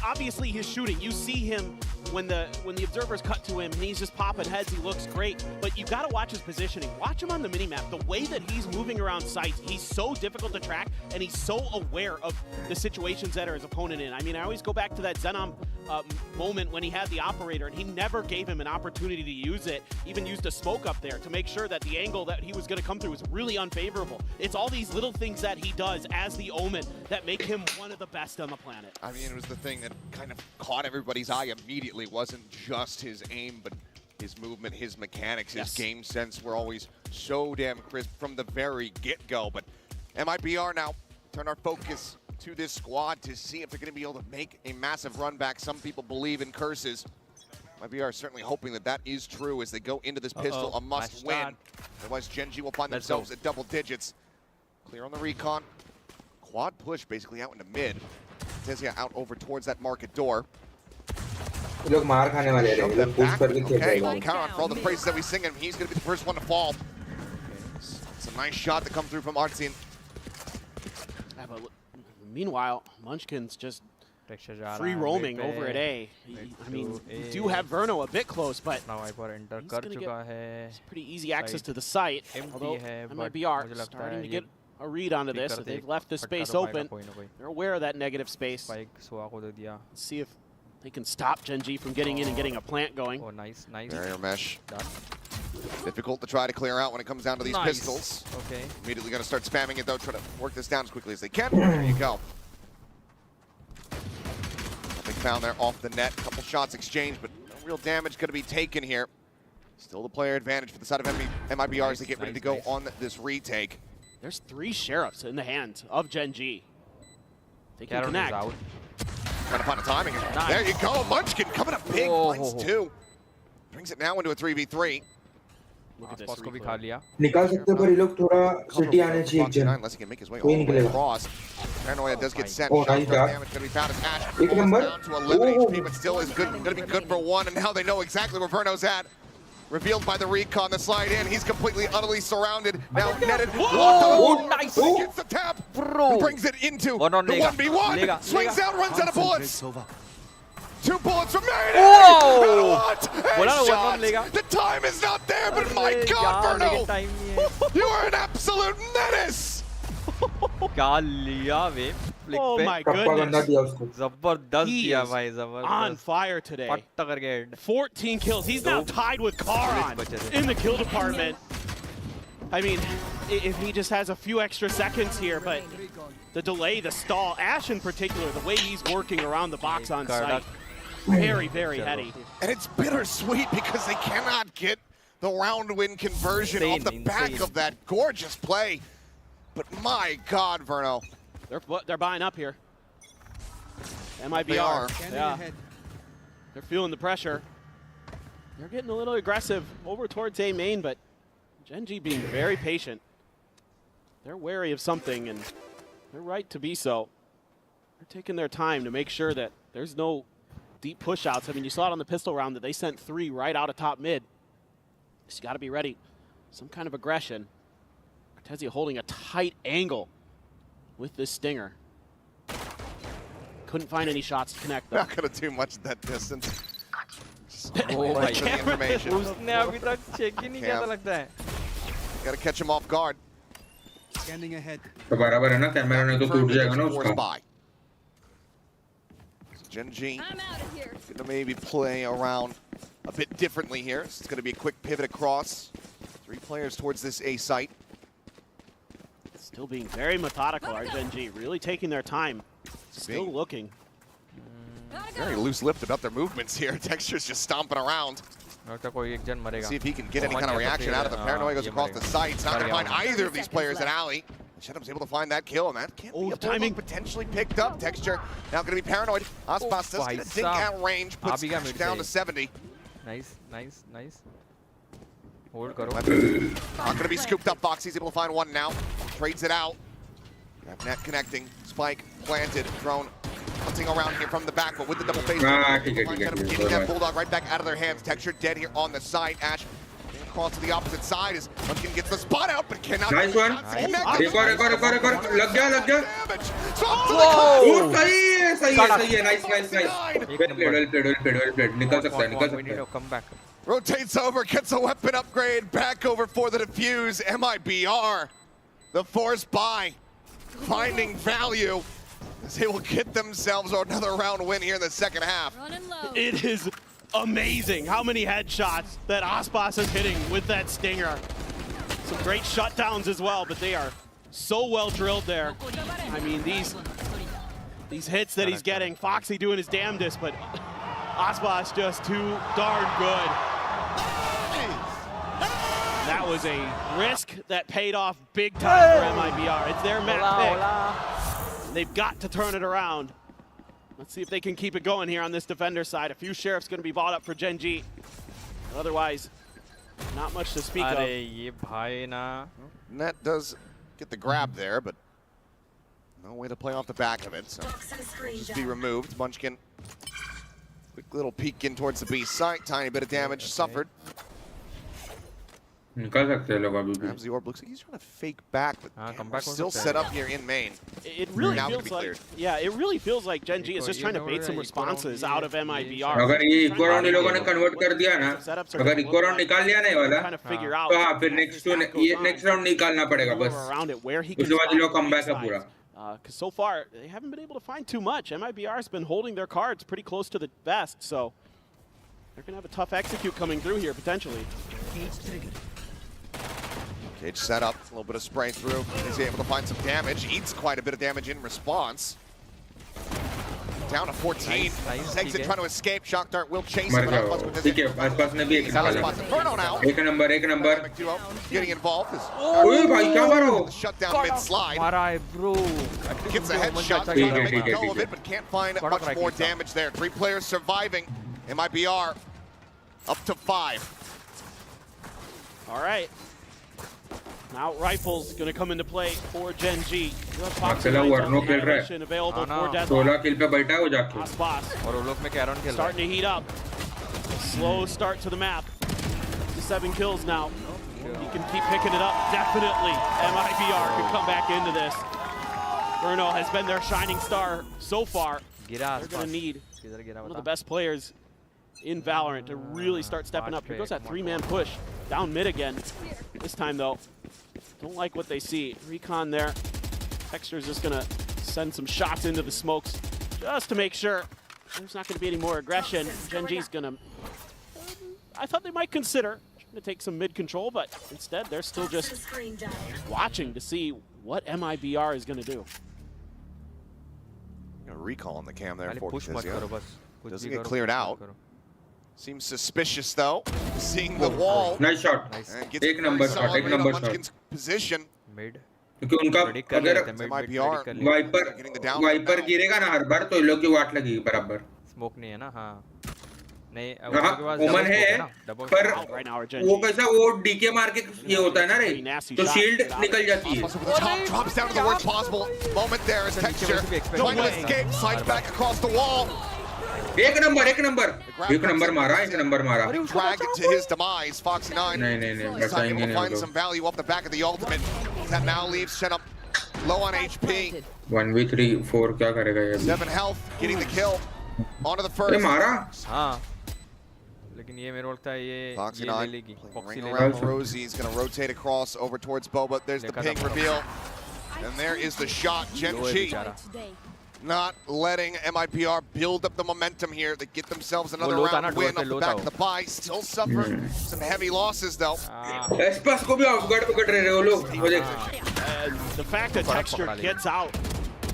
obviously his shooting. You see him when the observers cut to him and he's just popping heads, he looks great, but you've got to watch his positioning. Watch him on the minimap. The way that he's moving around sites, he's so difficult to track, and he's so aware of the situations that are his opponent in. I mean, I always go back to that Xenom moment when he had the operator, and he never gave him an opportunity to use it, even used a smoke up there to make sure that the angle that he was going to come through was really unfavorable. It's all these little things that he does as the Omen that make him one of the best on the planet. I mean, it was the thing that kind of caught everybody's eye immediately. It wasn't just his aim, but his movement, his mechanics, his game sense were always so damn crisp from the very get-go. But MIBR now turn our focus to this squad to see if they're going to be able to make a massive run back. Some people believe in curses. MIBR is certainly hoping that that is true as they go into this pistol, a must-win. Otherwise, Gen G will find themselves at double digits. Clear on the recon. Quad push basically out into mid. Tezia out over towards that market door. लोग मार खाने वाले हैं, लोग push करके खेल रहे हैं. Karan, for all the praises that we sing him, he's going to be the first one to fall. It's a nice shot to come through from RYZEN. Yeah, but meanwhile, Munchkin's just free roaming over at A. I mean, we do have Verno a bit close, but he's going to get pretty easy access to the site. Although MIBR starting to get a read onto this. So they've left this space open. They're aware of that negative space. Let's see if they can stop Gen G from getting in and getting a plant going. Oh, nice. Barrier mesh. Difficult to try to clear out when it comes down to these pistols. Okay. Immediately going to start spamming it though, try to work this down as quickly as they can. There you go. Nothing found there off the net. Couple shots exchanged, but no real damage going to be taken here. Still the player advantage for the side of MIBR as they get ready to go on this retake. There's 3 sheriffs in the hands of Gen G. They can connect. Trying to find a timing. There you go. Munchkin coming up big. Finds 2. Brings it now into a 3v3. Look at this आसपास को भी replay. खा लिया. निकाल सकते पर ये लोग थोड़ा सिटी आने चाहिए एक जन unless he can make his way कोई all the way निकलेगा across. Paranoia does get sent. Oh, nice Shot job. damage gonna be found as Ash एक number down to 11 Oh. HP, but still is good. Gonna be good for one, and now they know exactly where Verno's at. Revealed by the recon, the slide in. He's completely, utterly surrounded. Now netted. Oh, nice. Gets the tap. Bro. Brings it into One on the lega. 1v1. Lega. Swings Lega. out, runs out of bullets. 2 bullets remaining. Whoa. What a Bola na one shot. on lega. The time is not there, but my अरे God, यार, Verno. लेकिन time नहीं है. You are an absolute menace. क्या लिया वे flick Oh पे. my टप्पा गंदा goodness. दिया उसको जबरदस्त He दिया is भाई On जबरदस्त. fire today. पट्टा करके head. 14 kills. He's now tied with Karan in the kill department. I mean, if he just has a few extra seconds here, but the delay, the stall, Ash in particular, the way he's working around the box on site, very, very heady. And it's bittersweet because they cannot get the round win conversion off the back of that gorgeous play. But my God, Verno. They're buying up here. MIBR. They are. Yeah. They're feeling the pressure. They're getting a little aggressive over towards A main, but Gen G being very patient. They're wary of something, and they're right to be so. They're taking their time to make sure that there's no deep push-outs. I mean, you saw it on the pistol round that they sent 3 right out of top mid. Just got to be ready. Some kind of aggression. Cortezia holding a tight angle with this stinger. Couldn't find any shots to connect, though. Not going to do much at that distance. Oh my For the information. उसने अभी तक check ही नहीं किया था लगता है. Got to catch him off guard. Scanning ahead. तो बराबर है ना कैमरा नहीं तो टूट जाएगा ना Force उसका by. Gen G I'm out of here. going to maybe play around a bit differently here. It's going to be a quick pivot across. 3 players towards this A site. Still being very methodical, our Gen G. Really taking their time. Still Being looking. very loose-lipped about their movements here. Texture's just stomping around. लगता कोई एक जन मरेगा. See if he can get any kind of reaction out of the Paranoia. Goes across the site. It's not going to find either of these players at Alley. Shadow's able to find that kill, and that can't be a timing potentially picked up. Texture now going to be Paranoid. Aspas does get a dink at range, puts Ash down to 70. Nice, nice, nice. Hold करो. Not going to be scooped up. Foxy's able to find one now. Trades it out. Grab net connecting. Spike planted. Drone hunting around here from the back, but with the double face. Getting that Bulldog right back out of their hands. Texture dead here on the side. Ash across to the opposite side as Munchkin gets the spot out, but cannot. Nice one. एक और लग गया Whoa! सही है nice well played निकल सकता है Come back. Rotates over, gets a weapon upgrade, back over for the defuse. MIBR, the force buy, finding value as they will get themselves another round win here in the second half. Running low. It is amazing how many headshots that Aspas is hitting with that stinger. Some great shutdowns as well, but they are so well drilled there. I mean, these hits that he's getting, Foxy doing his damnedest, but Aspas just too darn good. That was a risk that paid off big time for MIBR. It's their map pick. They've got to turn it around. Let's see if they can keep it going here on this defender side. A few sheriffs going to be bought up for Gen G. Otherwise, not much to speak of. ये भाई ना. Net does get the grab there, but no way to play off the back of it, so just be removed. Munchkin, quick little peek in towards the B site. Tiny bit of damage suffered. निकल सकते हैं लोग अभी भी Grabs the orb. Looks like he's trying to fake back, but damn, we're still set up here in main. It really Now feels to be like, cleared. yeah, it really feels like Gen G is just trying to bait some responses out of MIBR. अगर ये eco round in लोगों ने convert कर दिया ना अगर eco round निकाल लिया ना ये वाला Trying to figure out तो हाँ फिर नेक्स्ट राउंड निकालना पड़ेगा बस around it where he can उसके बाद ये लोग कम बैक है sides. पूरा Because so far, they haven't been able to find too much. MIBR has been holding their cards pretty close to the vest, so they're going to have a tough execute coming through here, potentially. Cage set up, a little bit of spray through. He's able to find some damage. Eats quite a bit of damage in response. Down to 14. Exit trying to escape. Shock Dart will chase him. मर जाओ ठीक है आसपास ने भी एक निकाला Verno now. एक नंबर Duo getting involved. ओए भाई क्या मारा वो Shutdown mid slide. मारा है bro. Gets a headshot. Trying to make a go of it, but can't find much more damage there. 3 players surviving. MIBR up to 5. All right. Now rifles gonna come into play for Gen G. अकेला वर्नो खेल रहा है। Available for 16 किल पे बैठा है वो जाके। Aspas और वो लोग में कैरन खेल रहा starting to heat up. Slow start to the map. 7 kills now. He can keep picking it up. Definitely MIBR could come back into this. Bruno has been their shining star so far. They're gonna need one of the best players in Valorant to really start stepping up. Here goes that 3-man push. Down mid again. This time though, don't like what they see. Recon there. Texture's just gonna send some shots into the smokes just to make sure there's not gonna be any more aggression. Gen G's gonna, I thought they might consider to take some mid control, but instead they're still just watching to see what MIBR is gonna do. Gonna recall on the cam there for push मत करो बस. Doesn't get cleared out. Seems suspicious though, seeing the wall. Nice shot. And gets एक number shot, एक number shot. Munchkin's position. Mid. क्योंकि उनका अगर MIBR wiper गिरेगा ना हर बार तो इन लोग की वाट लगेगी बराबर। स्मोक नहीं है ना, हाँ नहीं ओमन है पर वो कैसा वो डीके मार के ये होता है ना रे तो शील्ड निकल जाती है। Drops down to the worst possible moment there as Texture trying to escape, slides back across the wall. एक नंबर मारा। Dragged to his demise. Foxy9 नहीं is able to find some value off the back of the ultimate. That now leaves Shenop low on HP. 1v3 4 क्या करेगा ये? 7 health, getting the kill onto the first. अरे मारा? हाँ लेकिन ये मेरे को लगता है ये Foxy9 लेगी. ring around Rosie is going to rotate across over towards Boba. There's the ping reveal. And there is the shot. Gen G not letting MIBR build up the momentum here. They get themselves another round win off the back of the bye. Still suffer some heavy losses though. एस्पास को भी ऑफगार्ड पकड़ रहे हैं वो लोग। And the fact that Texture gets out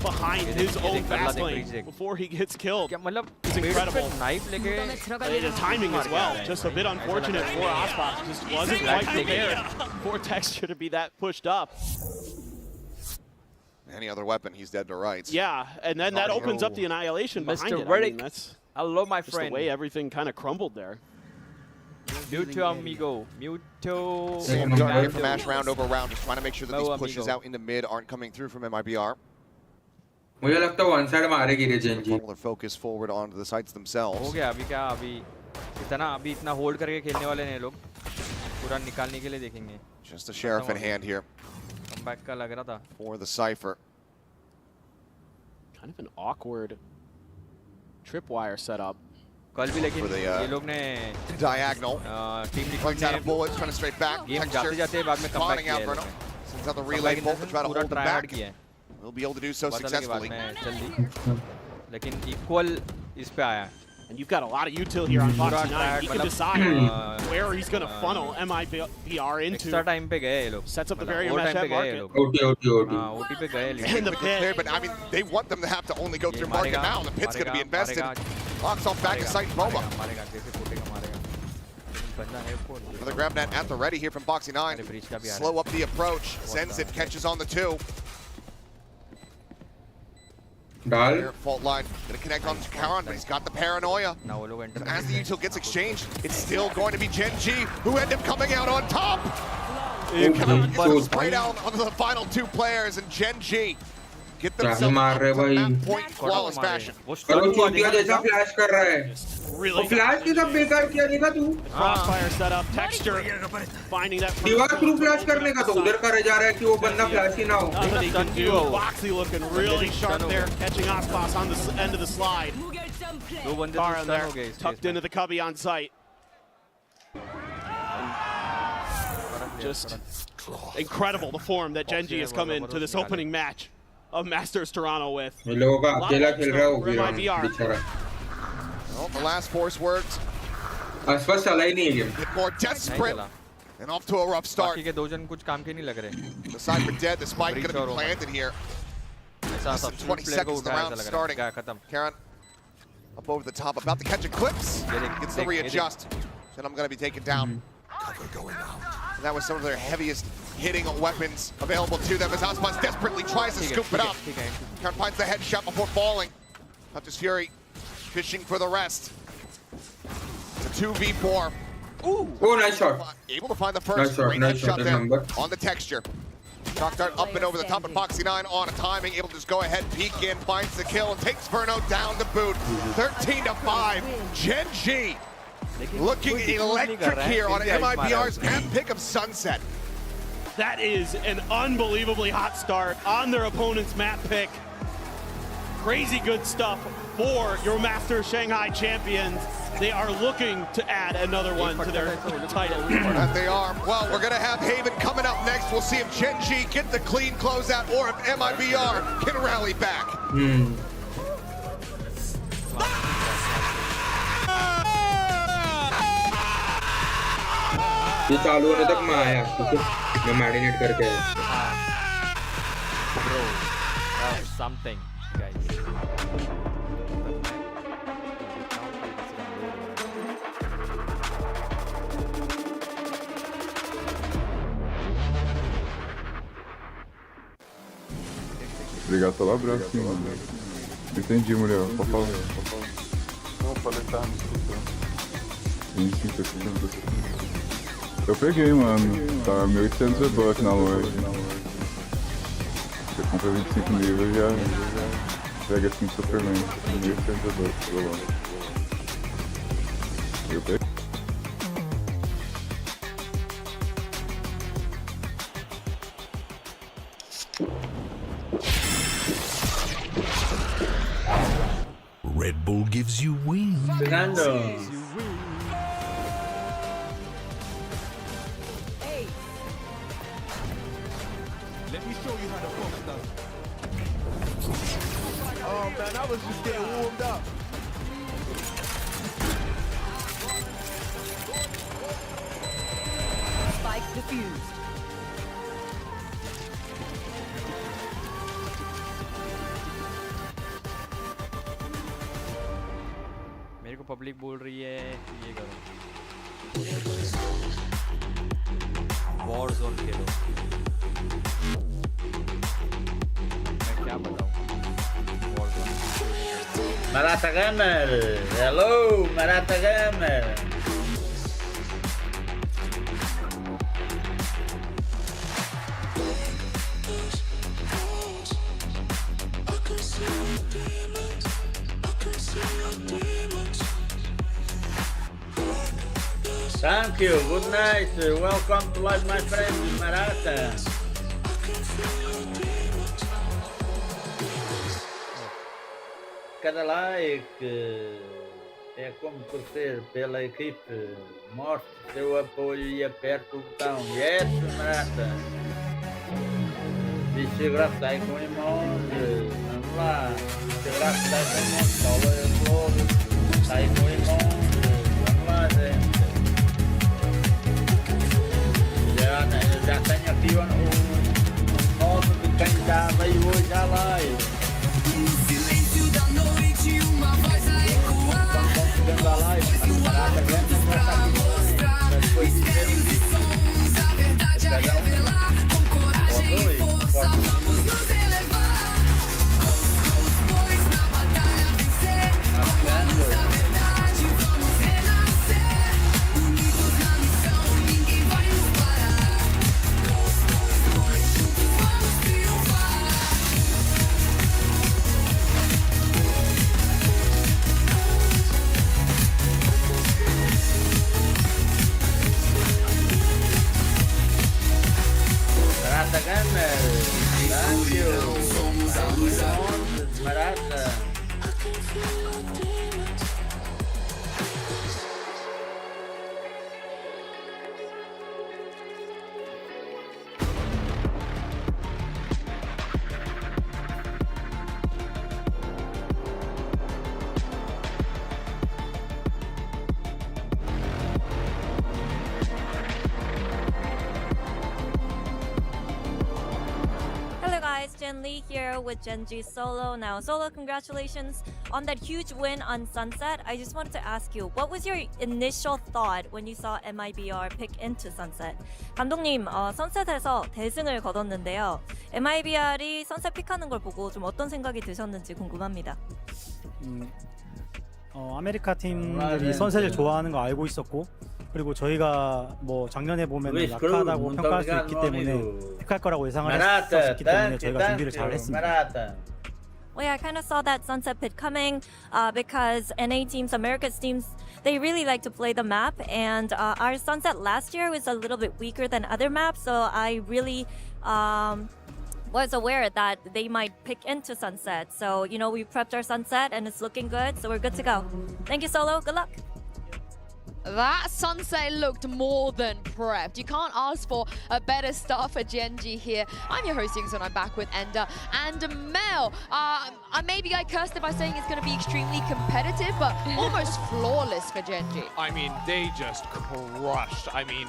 behind his own fast lane before he gets killed is incredible. The timing as well, just a bit unfortunate for Aspas. Just wasn't quite prepared for Texture to be that pushed up. Any other weapon, he's dead to rights. Yeah, and then that opens up the annihilation behind it. I mean, that's hello, my just friend. the way everything kind of crumbled there. Muto amigo, Muto. Same dart here from Ash round over round, just trying to make sure that these pushes out into mid aren't coming through from MIBR. मुझे लगता है one side मारेगी रे Gen G। Their focus forward onto the sites themselves. हो गया अभी क्या अभी इतना होल्ड करके खेलने वाले हैं लोग पूरा निकालने के लिए देखेंगे. Just a sheriff in hand here. Comeback का लग रहा था. For the Cypher. Kind of an awkward tripwire setup. कल भी लेकिन ये लोग ने diagonal. Team Runs out of bullets, trying to straight back. Game जाते बाद में comeback किया है. Sends out the relay bolt to try to hold them back. We'll be able to do so successfully. लेकिन equal इस पे आया. And you've got a lot of util here on Foxy9. He can decide where he's going to funnel MIBR into. Extra time पे गए ये लोग. Sets up the barrier mesh at market. OT पे गए. In the pit. But I mean, they want them to have to only go through market now. The pit's going to be invested. Locks off back of sight Boba. Another grab net at the ready here from Foxy9. Slow up the approach. Sends it, catches on the 2. Fault line, gonna connect on Karan, but he's got the paranoia. And as the util gets exchanged, it's still going to be Gen G who end up coming out on top. Spray down on the final 2 players, and Gen G get themselves to map point flawless fashion. Really flash के सब बेकार किया देखा तू crossfire setup. Texture finding that दीवार through flash करने का तो उधर का रह जा रहा है कि वो बंदा फ्लैश ही ना हो nothing he can do. Foxy looking really sharp there, catching Aspas on the end of the slide. Karan there, tucked into the cubby on site. Just incredible the form that Gen G has come into this opening match of Masters Toronto with. ये लोगों का अकेला खेल रहा है वो भी Well, the last force worked. आसपास चला ही नहीं है game Get more desperate and off to a rough start. बाकी के दो जन कुछ काम के नहीं लग रहे. The Cypher dead, the spike going to be planted here. Less than 20 seconds the round starting. Karan up over the top, about to catch Eclipse. Gets the readjust. And I'm going to be taken down. And that was some of their heaviest hitting weapons available to them as Aspas desperately tries to scoop it up. Karan finds the headshot before falling. Not just Fury fishing for the rest. It's a 2v4 Oh, nice shot. Able to find the first Nice shot, there number. on the texture. Shock dart up and over the top of Foxy9 on a timing, able to just go ahead, peek in, finds the kill, and takes Verno down to boot. 13-5, Gen G looking electric here on MIBR's map pick of Sunset. That is an unbelievably hot start on their opponent's map pick. Crazy good stuff for your Master Shanghai champions. They are looking to add another one to their title. That they are. Well, we're going to have Haven coming up next. We'll see if Gen G get the clean closeout or if MIBR can rally back. ये चालू होने तक मैं आया क्योंकि मैं marinate करके आया. Bro, something, guys. Obrigado pelo abraço, sim, mano. Entendi, mulher. Pode falar. Não, falei que tava me escutando. Sim, tô escutando. Eu peguei, mano. Tá 1.800 V-Bucks na loja. Você compra 25 níveis e já pega assim Superman. 1.800 V-Bucks pela loja. Eu peguei. Red Bull gives you wings. Fernando. Let me show you how the fuck does. Oh man, I was just getting warmed up. Spike defused. मेरे को public बोल रही है ये करो war zone खेलो मैं क्या बताऊं war zone Marata Gamer, hello Marata Gamer. Thank you, good night, welcome to live my friend Marata. Cada like é como torcer pela equipe. Mostre seu apoio e aperte o botão. Yes, Marata. Dice graças com limão. Vamos lá. Dice graças com limão. Sola é flor. Sai com limão. Vamos lá, gente. Já tenho aqui o nome de quem já veio hoje à live. No silêncio da noite, uma voz a ecoar. Momentos pra mostrar, mistérios e sons, a verdade a revelar. Com coragem e força, vamos nos elevar. Pois na batalha vencer, amamos a verdade, vamos renascer. Unidos na missão, ninguém vai nos parar. Pois juntos vamos triunfar. Marata Gamer, thank you. Marata. Hello guys, Jen Lee here with Gen G Solo. Now Solo, congratulations on that huge win on Sunset. I just wanted to ask you, what was your initial thought when you saw MIBR pick into Sunset? 감독님, 선셋에서 대승을 거뒀는데요. MIBR이 선셋 픽하는 걸 보고 좀 어떤 생각이 드셨는지 궁금합니다. 아메리카 팀들이 선셋을 좋아하는 거 알고 있었고 그리고 저희가 뭐 작년에 보면 루이스 약하다고 그룹 평가할 수 있기 문턱이가 때문에 아니고. 픽할 거라고 예상을 Marata, 했었기 때문에 thank you, 저희가 준비를 thank 잘 you, 했습니다. Marata. Well, yeah, I kind of saw that sunset pit coming because NA teams, America's teams, they really like to play the map. And our sunset last year was a little bit weaker than other maps. So I really was aware that they might pick into sunset. So, you know, we prepped our sunset and it's looking good. So we're good to go. Thank you, Solo. Good luck. That sunset looked more than prepped. You can't ask for a better start for Genji here. I'm your host, Yingsun. I'm back with Ender and Mel. Maybe I cursed it by saying it's going to be extremely competitive, but almost flawless for Genji. I mean, they just crushed. I mean,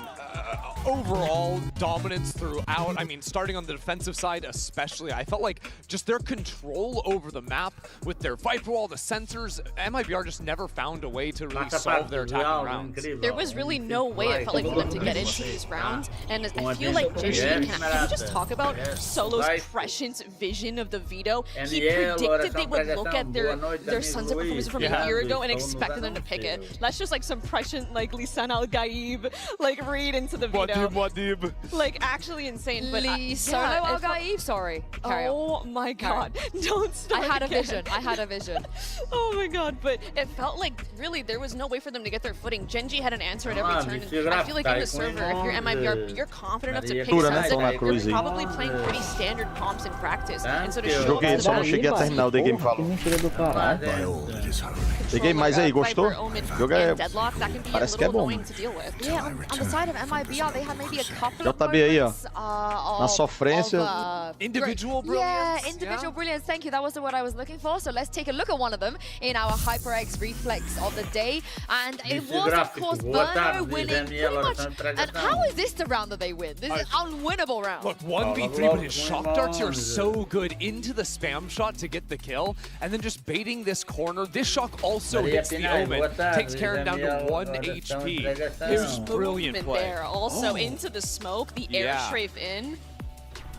overall dominance throughout. I mean, starting on the defensive side especially, I felt like just their control over the map with their Viper Wall, the sensors, MIBR just never found a way to really solve their attacking rounds. There was really no way it felt like for them to get into these rounds, and I feel like Genji can we just talk about Solo's prescient vision of the veto? He predicted they would look at their sunset performance from a year ago and expected them to pick it. That's just like some prescient like Lisan Al-Gaib like read into the veto. Like actually insane. But Lisan Al-Gaib, sorry. Oh my god. Don't start I had a again. vision. I had a vision. Oh my god, but it felt like really there was no way for them to get their footing. Genji had an answer at every turn. And I feel like in the server, if you're MIBR, you're confident enough to pick sunset. You're probably playing pretty standard comps in practice. And so to show Joguei, só não cheguei a terminar o The Game falou. Peguei, mas aí, gostou? O jogo é... Parece que é bom. Yeah, on the side of MIBR, they had maybe a couple of JB aí, ó. moments Na sofrência. Individual brilliance. Yeah, individual brilliance. Thank you. That was what I was looking for. So let's take a look at one of them in our HyperX reflex of the day. And it was, of course, Burno winning pretty much. And how is this the round that they win? This is an unwinnable round. Look, 1v3, but his shock darts are so good into the spam shot to get the kill, and then just baiting this corner. This shock also hits the Omen, takes Karen down to 1 HP. It was brilliant play. There also into the smoke, the air strafe in.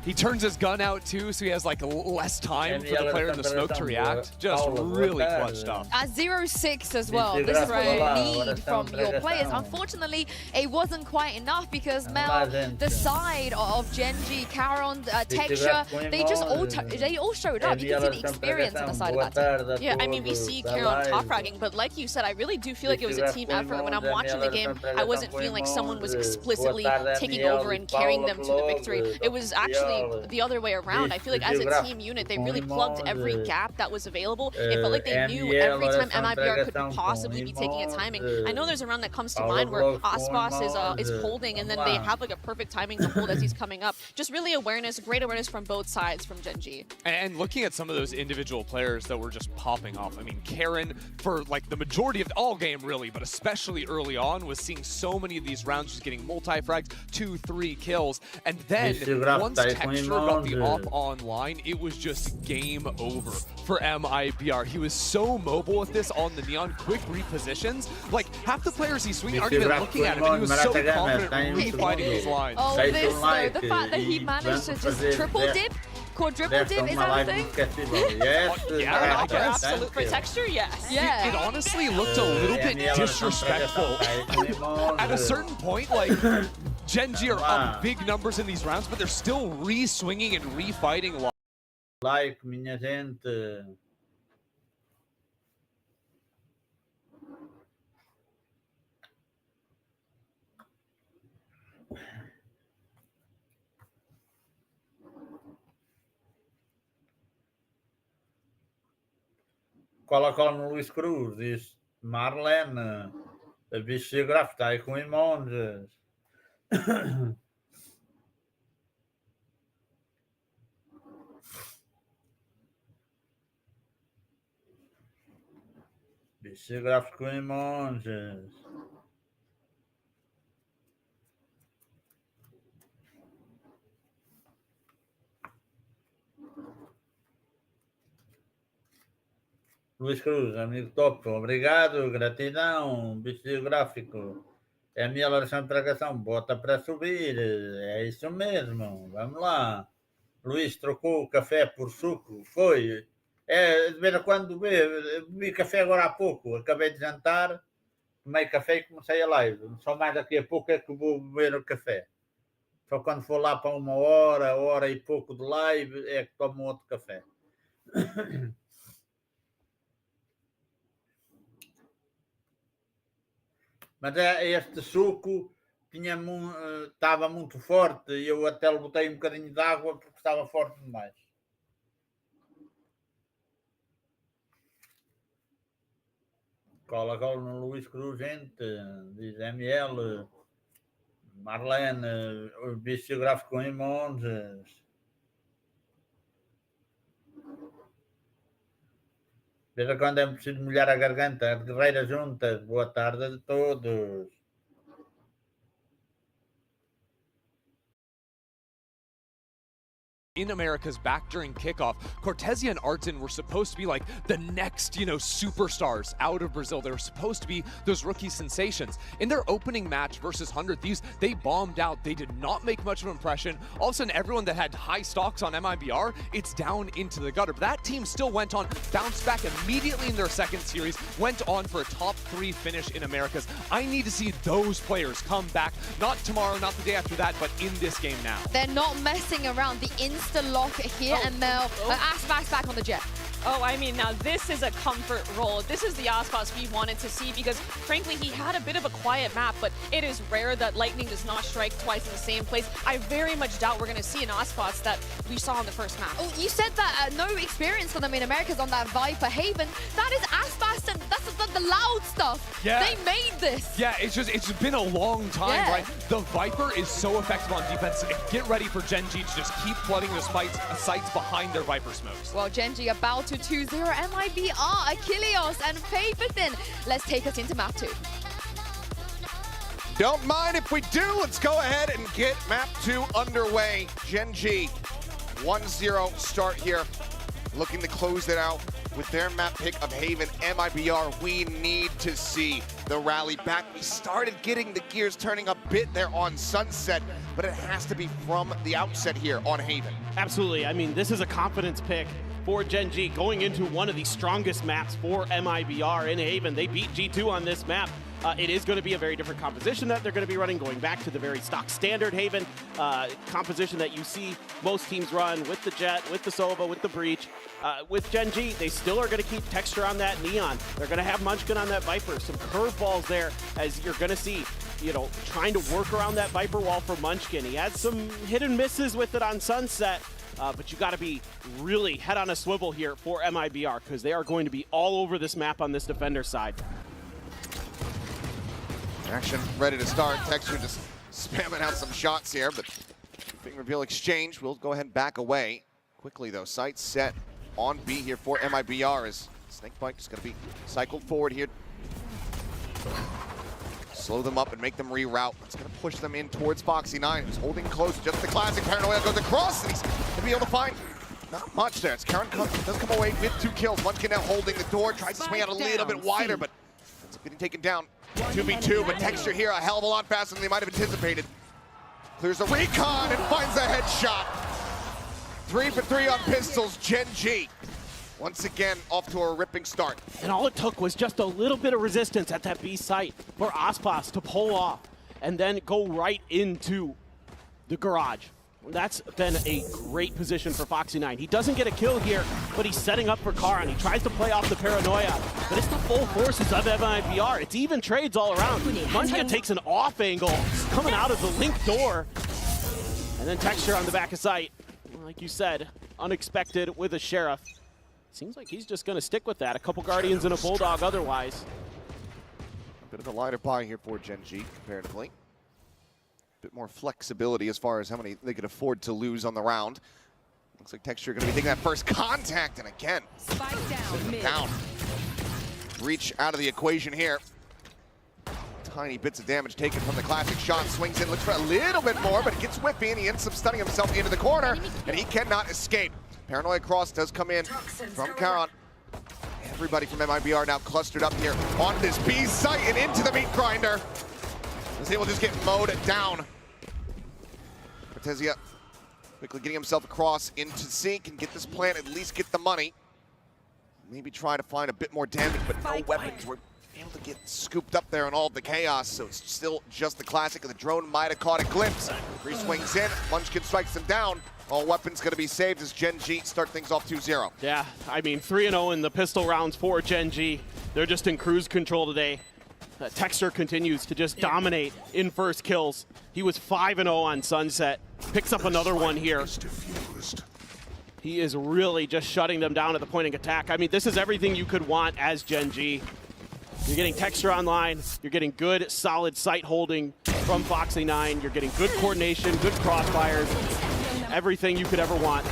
He turns his gun out too, so he has like less time for the player in the smoke to react. Just really clutch stuff. At 0-6 as well. This is what you need from your players. Unfortunately, it wasn't quite enough because Mel, the side of Genji, Caron, Texture, they all showed up. You can see the experience on the side of that team. Yeah, I mean, we see Caron top fragging, but like you said, I really do feel like it was a team effort. When I'm watching the game, I wasn't feeling like someone was explicitly taking over and carrying them to the victory. It was actually the other way around. I feel like as a team unit, they really plugged every gap that was available. It felt like they knew every time MIBR could possibly be taking a timing. I know there's a round that comes to mind where Aspas is holding and then they have like a perfect timing to hold as he's coming up. Just really awareness, great awareness from both sides from Genji. And looking at some of those individual players that were just popping off. I mean, Karen, for like the majority of all game really, but especially early on, was seeing so many of these rounds just getting multi-frags, 2-3 kills. And then once Texture got the op online, it was just game over for MIBR. He was so mobile with this on the Neon, quick repositions. Like, half the players he's swinging aren't even looking at him, and he was so confident refighting these lines. Oh, this though, the fact that he managed to just triple dip, quadruple dip, is that a thing? Yeah, I guess. Absolute for Texture, yes. Yeah. It honestly looked a little bit disrespectful. At a certain point, like, Genji are up big numbers in these rounds, but they're still re-swinging and re-fighting. Like, minha gente. Cola no Luís Cruz, diz Marlene, a bicha gráfica está aí com imondes. Bicha gráfica com imondes. Luís Cruz, amigo top, obrigado, gratidão, bicho geográfico. É a minha oração de tragação, bota para subir, é isso mesmo, vamos lá. Luís trocou o café por suco, foi. É, de vez em quando bebi café agora há pouco, acabei de jantar, tomei café e comecei a live. Só mais daqui a pouco é que vou beber o café. Só quando for lá para 1 hora e pouco de live, é que tomo outro café. Mas este suco estava muito forte e eu até lhe botei um bocadinho de água porque estava forte demais. Cola no Luís Cruz, gente, diz ML, Marlene, o vício gráfico em Montes. Veja quando é preciso molhar a garganta, as guerreiras juntas. Boa tarde a todos. In America's back during kickoff, Cortezia and RYZEN were supposed to be like the next, superstars out of Brazil. They were supposed to be those rookie sensations. In their opening match versus 100 Thieves, they bombed out. They did not make much of an impression. All of a sudden, everyone that had high stocks on MIBR, it's down into the gutter. But that team still went on, bounced back immediately in their second series, went on for a top 3 finish in Americas. I need to see those players come back, not tomorrow, not the day after that, but in this game now. They're not messing around. The insta-lock here, and Mel, Aspas back on the jet. Oh, I mean, now this is a comfort roll. This is the Aspas we wanted to see because, frankly, he had a bit of a quiet map, but it is rare that lightning does not strike twice in the same place. I very much doubt we're going to see an Aspas that we saw in the first map. Oh, you said that no experience for them in Americas on that Viper Haven. That is Aspas, and that's the loud stuff. Yeah. They made this. Yeah, it's been a long time, right? The Viper is so effective on defense. Get ready for Genji to just keep flooding the sights behind their Viper smokes. Well, Genji about to 2-0 MIBR, Achilles and Paper Thin. Let's take us into map 2. Don't mind if we do. Let's go ahead and get map 2 underway. Genji, 1-0 start here. Looking to close it out with their map pick of Haven. MIBR, we need to see the rally back. We started getting the gears turning a bit there on Sunset, but it has to be from the outset here on Haven. Absolutely. I mean, this is a confidence pick for Genji going into one of the strongest maps for MIBR in Haven. They beat G2 on this map. It is going to be a very different composition that they're going to be running, going back to the very stock standard Haven composition that you see most teams run with the Jet, with the Sova, with the Breach. With Genji, they still are going to keep texture on that Neon. They're going to have Munchkin on that Viper. Some curveballs there, as you're going to see, trying to work around that Viper wall for Munchkin. He had some hit and misses with it on Sunset. But you got to be really head on a swivel here for MIBR because they are going to be all over this map on this defender side. Action ready to start. Texture just spamming out some shots here, but finger reveal exchange. We'll go ahead and back away. Quickly though, sights set on B here for MIBR as Snakebite is going to be cycled forward here. Slow them up and make them reroute. It's going to push them in towards Foxy9, who's holding close. Just the classic Paranoia goes across, and he's going to be able to find not much there. It's Karen does come away with 2 kills. Munchkin now holding the door, tries to swing out a little bit wider, but ends up getting taken down. 2v2, but Texture here a hell of a lot faster than they might have anticipated. Clears the recon and finds the headshot. 3 for 3 on pistols, Genji. Once again, off to a ripping start. And all it took was just a little bit of resistance at that B site for Aspas to pull off and then go right into the garage. That's been a great position for Foxy9. He doesn't get a kill here, but he's setting up for Karan. He tries to play off the Paranoia, but it's the full forces of MIBR. It's even trades all around. Munchkin takes an off angle, coming out of the link door. And then Texture on the back of sight. Like you said, unexpected with a Sheriff. Seems like he's just going to stick with that. A couple Guardians and a Bulldog otherwise. A bit of a lighter pie here for Genji, comparatively. A bit more flexibility as far as how many they could afford to lose on the round. Looks like Texture going to be taking that first contact, and again, down. Reach out of the equation here. Tiny bits of damage taken from the classic shot. Swings in, looks for a little bit more, but it gets whippy, and he ends up stunning himself into the corner, and he cannot escape. Paranoia cross does come in from Karan. Everybody from MIBR now clustered up here on this B site and into the meat grinder. He will just get mowed down. Cortezia quickly getting himself across into sync and get this plant, at least get the money. Maybe try to find a bit more damage, but no weapons were able to get scooped up there in all of the chaos, so it's still just the classic of the drone might have caught a glimpse. Free swings in, Munchkin strikes him down. All weapons going to be saved as Gen G start things off 2-0. Yeah, I mean 3-0 in the pistol rounds for Gen G. They're just in cruise control today. Texter continues to just dominate in first kills. He was 5-0 on Sunset. Picks up another one here. He is really just shutting them down at the point of attack. I mean, this is everything you could want as Gen G. You're getting Texture online. You're getting good, solid sight holding from Foxy9. You're getting good coordination, good crossfires. Everything you could ever want.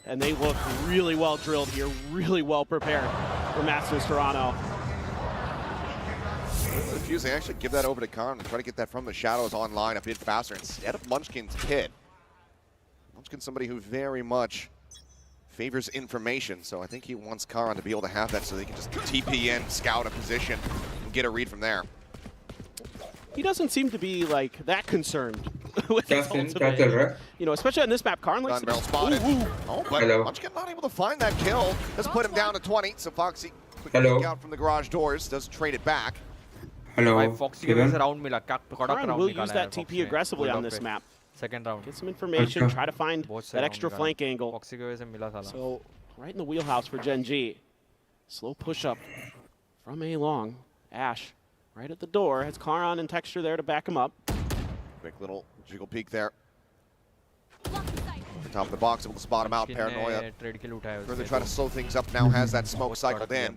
And they look really well drilled here, really well prepared for Masters Toronto. Confusing, actually give that over to Khan and try to get that from the shadows online a bit faster instead of Munchkin's Kid. Munchkin's somebody who very much favors information, so I think he wants Karan to be able to have that so they can just TP in, scout a position, and get a read from there. He doesn't seem to be like that concerned with his ultimate. You know, especially on this map, Karn likes Gun barrel spotted. Oh, but Munchkin not able to find that kill. Does put him down to 20, so Foxy quickly kick out from the garage doors, does trade it back. Hello. Foxy round mila. Karn will use that TP aggressively on this map. Second round. Get some information, try to find that extra flank angle. So, right in the wheelhouse for Gen G. Slow push up from A long. Ash, right at the door, has Karan and Texture there to back him up. Quick little jiggle peek there. Top of the box, able to spot him out. Paranoia. Further try to slow things up now, has that smoke cycled in.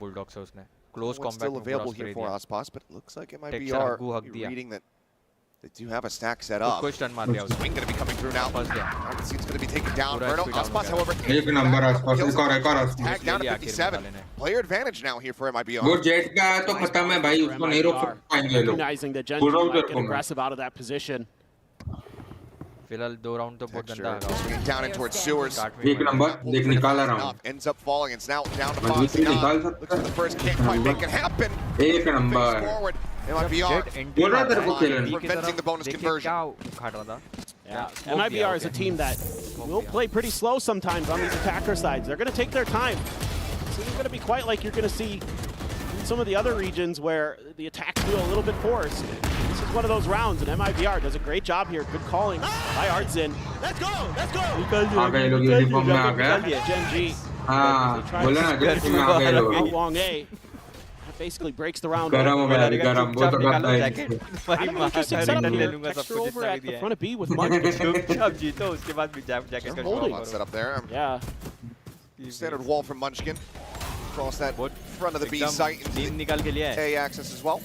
Close combat still available here for Aspas, but it looks like MIBR reading that they do have a stack set up. Swing going to be coming through now. It's going to be taken down. Verno, Aspas, however, tagged down to 57. Player advantage now here for MIBR. Recognizing that Gen G might get aggressive out of that position. Swinging down in towards sewers. Ends up falling. It's now down to Foxy. Looks for the first kick. Might make it happen. Forward. MIBR preventing the bonus conversion. Yeah, MIBR is a team that will play pretty slow sometimes on these attacker sides. They're going to take their time. This isn't going to be quite like you're going to see in some of the other regions where the attacks feel a little bit forced. This is one of those rounds, and MIBR does a great job here. Good calling by RYZEN. Let's go! Let's go! Gen G. Long A. That basically breaks the round. Extra over at the front of B with Munchkin. Set up there. Yeah. Standard wall from Munchkin. Across that front of the B site into A access as well.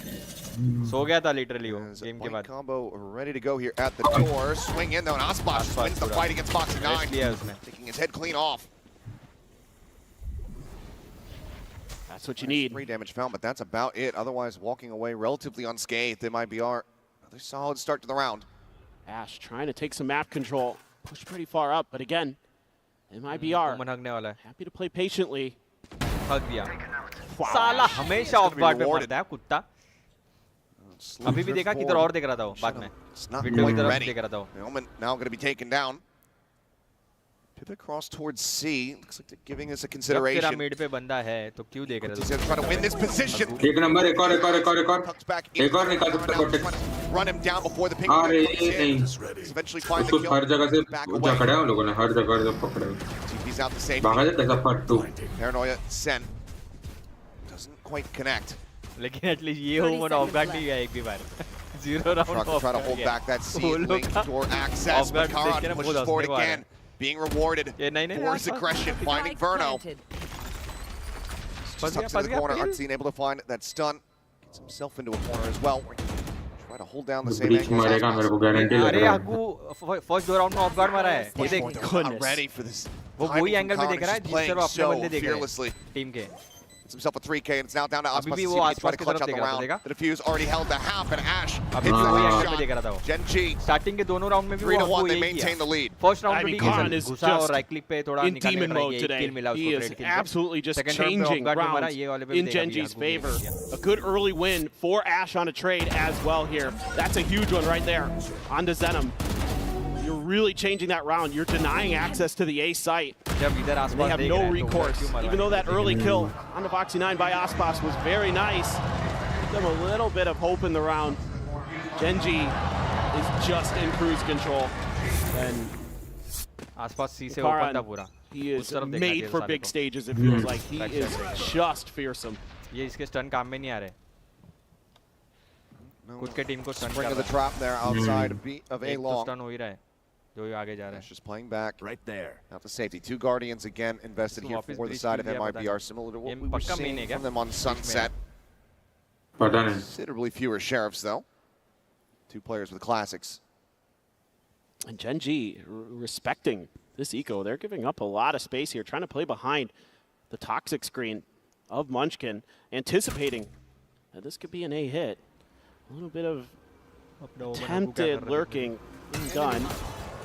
सो गया था literally वो game के बाद. Combo ready to go here at the door. Swing in though, and Aspas wins the fight against Foxy9. Taking his head clean off. That's what you need. 3 damage found, but that's about it. Otherwise, walking away relatively unscathed. MIBR, another solid start to the round. Ash trying to take some map control. Push pretty far up, but again, MIBR happy to play patiently. हक दिया. साला हमेशा of guard पे मरता है कुत्ता. अभी भी देखा किधर और देख रहा था वो बाद में. विंडो की तरफ देख रहा था वो. Now going to be taken down. Pivot cross towards C. Looks like they're giving us a consideration. जब तेरा मिड पे बंदा है तो क्यों देख रहा है? He's going to try to win this position. एक नंबर एक और Tucks back in. एक और निकाल सकता है. Run him down before the ping. Eventually find the kill. हर जगह से पकड़ा है उन लोगों ने हर जगह से पकड़ा है. TP's out the safety. भागा जा कैसा फट तू. Paranoia Sen doesn't quite connect. लेकिन एटलीस्ट ये होमन ऑफ गार्ड नहीं गया एक भी बार. 0 round try to hold back that C link door access. But Karan pushes forward again. Being rewarded for his aggression, finding Verno. Stuck to the corner, Unseen able to find that stun. Gets himself into a corner as well. Try to hold down the same angle. अरे आगू first 2 round में of guard मारा है. ये देख. Not ready for this. वो वही angle पे देख रहा है जिससे वो अपने बंदे देख रहा है टीम के. Gets himself a 3K and it's now down to Aspas. He's trying to clutch out the round. The defuse already held the half and Ash hits the shot. Gen G. Starting के दोनों round में भी 3-1 they maintain the lead. First round में Karan is just right click पे थोड़ा in demon mode today. He is absolutely just changing rounds in Gen G's favor. A good early win for Ash on a trade as well here. That's a huge one right there. On to Zenom. you're really changing that round. You're denying access to the A site. जब इधर आसपास They have देख no रहे हैं, तो recourse. क्यों मरवाएं? Even though that early kill on the Voxy9 by Aspas was very nice, give them a little bit of hope in the round. Genji is just in cruise control. And आसपास सी से Karan, open था पूरा. he is उस तरफ देखना made चाहिए for साले big को. stages, it feels like. He is just fearsome. ये इसके स्टन काम में नहीं आ रहे. खुद के टीम को स्टन Spring कर of the रहा है. trap there outside of A एक तो long. स्टन हो ही रहा है. जो ये आगे जा रहा है. Just playing back. Right there. Now to safety. 2 Guardians again invested So here office for the breach side of किया पता MIBR, नहीं. similar to ये what we were पक्का main है seeing क्या? from them on Sunset. पता नहीं. Considerably fewer sheriffs though. 2 players with classics. And Genji respecting this eco. They're giving up a lot of space here, trying to play behind the toxic screen of Munchkin, anticipating that this could be an A hit. A little bit of attempted lurking done.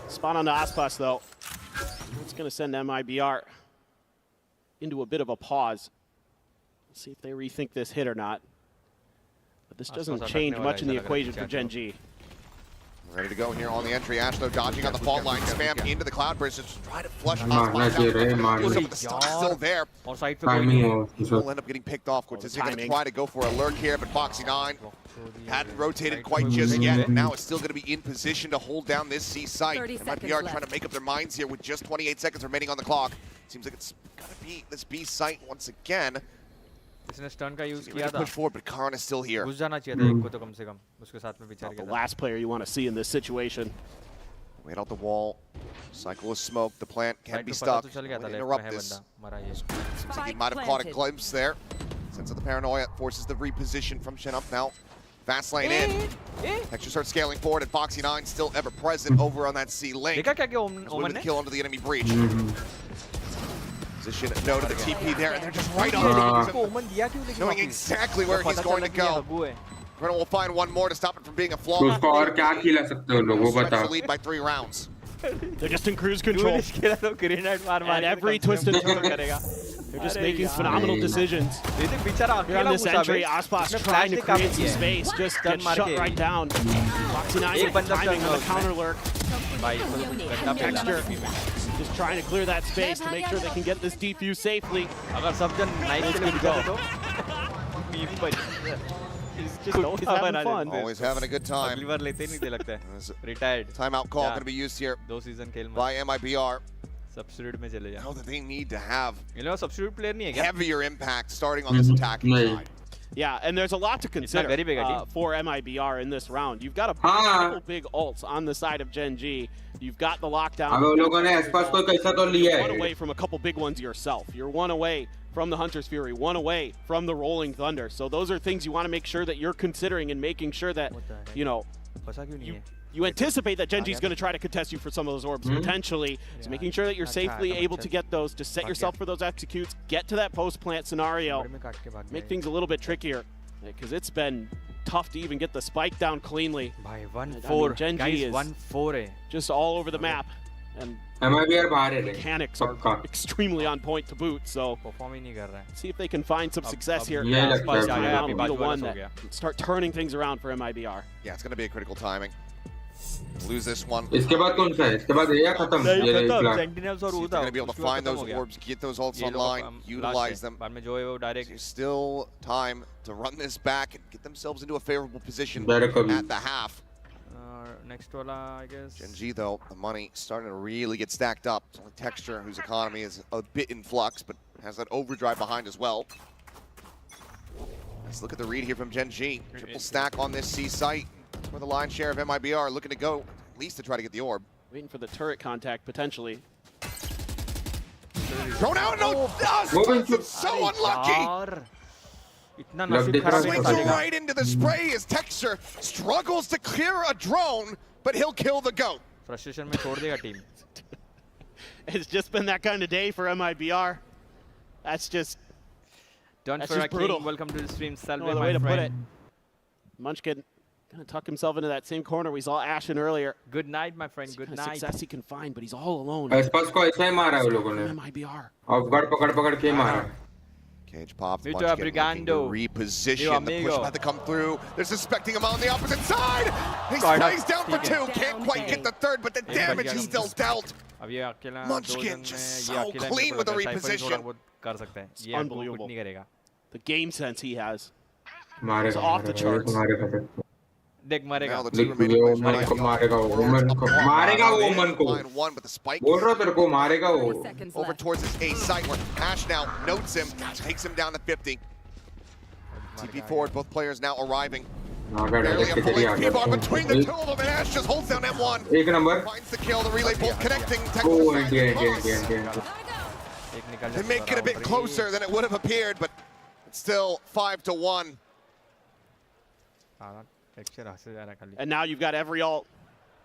Spot on the Aspas though. It's going to send MIBR into a bit of a pause. Let's see if they rethink this hit or not. But this doesn't change much in the equation for Genji. Ready to go here on the entry. Ashlow dodging on the fault line, spam into the cloud burst to try to flush मारना Aspas चाहिए रे out. मारना. But the stock still there. और side पे Timing कोई हो. Will end up getting picked off. Cortez going to try to go for a lurk here, but Foxy9 hadn't rotated quite just yet. Now it's still going to be in position to hold down this C site. 30 seconds MIBR left. trying to make up their minds here with just 28 seconds remaining on the clock. Seems like it's going to be this B site once again. इसने stun का use Ready किया to था. push forward, but Karan is still here. घुस जाना चाहिए था एक को तो कम से कम. उसके साथ में बिचारे Not के the साथ. last player you want to see in this situation. Wait out the wall. Cycle of smoke. The plant can side be पे पता stuck. तो चल गया था. Going to लेफ्ट में interrupt है this. बंदा. मरा ये. Seems like he might have caught a glimpse there. Sense of the paranoia forces the reposition from Shinup now. Fast lane in. Texture starts scaling forward, and Foxy9 still ever present over on that C link. देखा क्या क्या With ओमन the ने? kill onto the enemy breach. Position no to the TP there, and they're just right on उसको ओमन दिया क्यों लेकिन knowing वापस? exactly where he's पता going चला to कि ये go. हगू है. Brennan will find one more to stop it from being a flaw. तो उसको और क्या खिला सकते हो लोग वो Stretch बता. the lead by 3 rounds. They're just in cruise control. खेला तो ग्रेनेड मार मार And every twist and turn they're just making phenomenal decisions. ये देख बेचारा Here on अकेला this घुसा entry, बे. Aspas उसने trying flash to से काम create some किया है. space, just Stun gets मार shut के. right down. Foxy9 एक is बंदा timing stun on the था counter lurk. भाई इसको गंदा पेला. Texture just trying to clear that space to make sure they can get this defuse safely. अगर सब जन नाइफ के लिए जाते तो मीम पर He's just always having fun. Always having a good time. अगली बार लेते नहीं थे लगता है. Retired. Timeout call Yeah. going to be used here 2 season खेल में. by MIBR. सब्स्टिट्यूट में चले I जा. know that they need to have ये लोग सब्स्टिट्यूट प्लेयर नहीं है क्या? heavier impact starting on this attacking नहीं. side. Yeah, and there's a lot to consider गरीब है क्या for MIBR in this round. You've got a हाँ. couple big ults on the side of Genji. You've got the lockdown. अब उन लोगों ने आसपास कोई कैसा तो लिया One है. away from a couple big ones yourself. You're one away from the Hunter's Fury, one away from the Rolling Thunder. So those are things you want to make sure that you're considering and making sure that, you know, फंसा क्यों नहीं है? you anticipate that Genji's going to try to contest you for some of those orbs, potentially. So making sure that you're safely able to get those, to set yourself for those executes, get to that post-plant scenario, में काट के भाग make गए. things a little bit trickier, because it's been tough to even get the spike down cleanly. भाई I mean, 1-4 Genji guys is 1-4 है. just all over the map, and MIBR बाहर है. mechanics are पक्का. extremely on point to boot, so perform ही नहीं कर रहा है. see if they can find some success here. ये लगता Aspas है will कि be the बाजू वाला one सो that गया. can start turning things around for MIBR. Yeah, it's going to be a critical timing. Lose this one. इसके बाद कौन सा है? इसके बाद ये या खत्म? ये इकला. सेंटिनल्स और See if उदा. they're going to be able to find those orbs, get those ults online, utilize them. बाद में जो है वो direct There's still time to run this back and get themselves into a favorable position Direct कभी. at the half. Next वाला I guess. Genji, though, the money starting to really get stacked up. It's only Texture, whose economy is a bit in flux, but has that overdrive behind as well. Let's look at the read here from Genji. Triple stack on this C site. That's where the lion's share of MIBR looking to go, at least to try to get the orb. Waiting for the turret contact, potentially. Thrown out, no dust! It's so unlucky! यार इतना लग नसीब दिख खराब रहा है है. Swings साले का. right into the spray as Texture struggles to clear a drone, but he'll kill the GOAT. Frustration में छोड़ देगा team. It's just been that kind of day for MIBR. That's just Done That's for just a king. brutal. Welcome to the stream, Salve, no other my way to put it. friend. Munchkin gonna tuck himself into that same corner we saw Ashen earlier. Good night, my friend. See Good what kind of night. success he can find, but he's all alone. आसपास को ऐसा ही मारा है उन लोगों ने. MIBR. Of guard पकड़ पकड़ के मारा. Cage popped. Mito Munchkin looking to Brigando. reposition. The push about to come through. They're suspecting him on the opposite side. He Guard up. sprays down for two. Can't quite get the third, but the damage is still dealt. अब ये अकेला Munchkin just so clean with the reposition. कर सकता है It's ये unbelievable. नहीं करेगा The game sense he has. मारेगा It's off the charts. देख मारेगा Now the two remaining players running up मारेगा वो मन को मारेगा वो मन को line one, but the spike बोल रहा तेरे को मारेगा वो over towards his A site where Ash now notes him, takes him down to 50. TP forward, both players now arriving. Barely a full HP bar between the two of them, and Ash just holds down M1. एक नंबर Finds the kill, the relay bolt connecting. Oh India They make it a bit closer than it would have appeared, but it's still 5-1. And now you've got every ult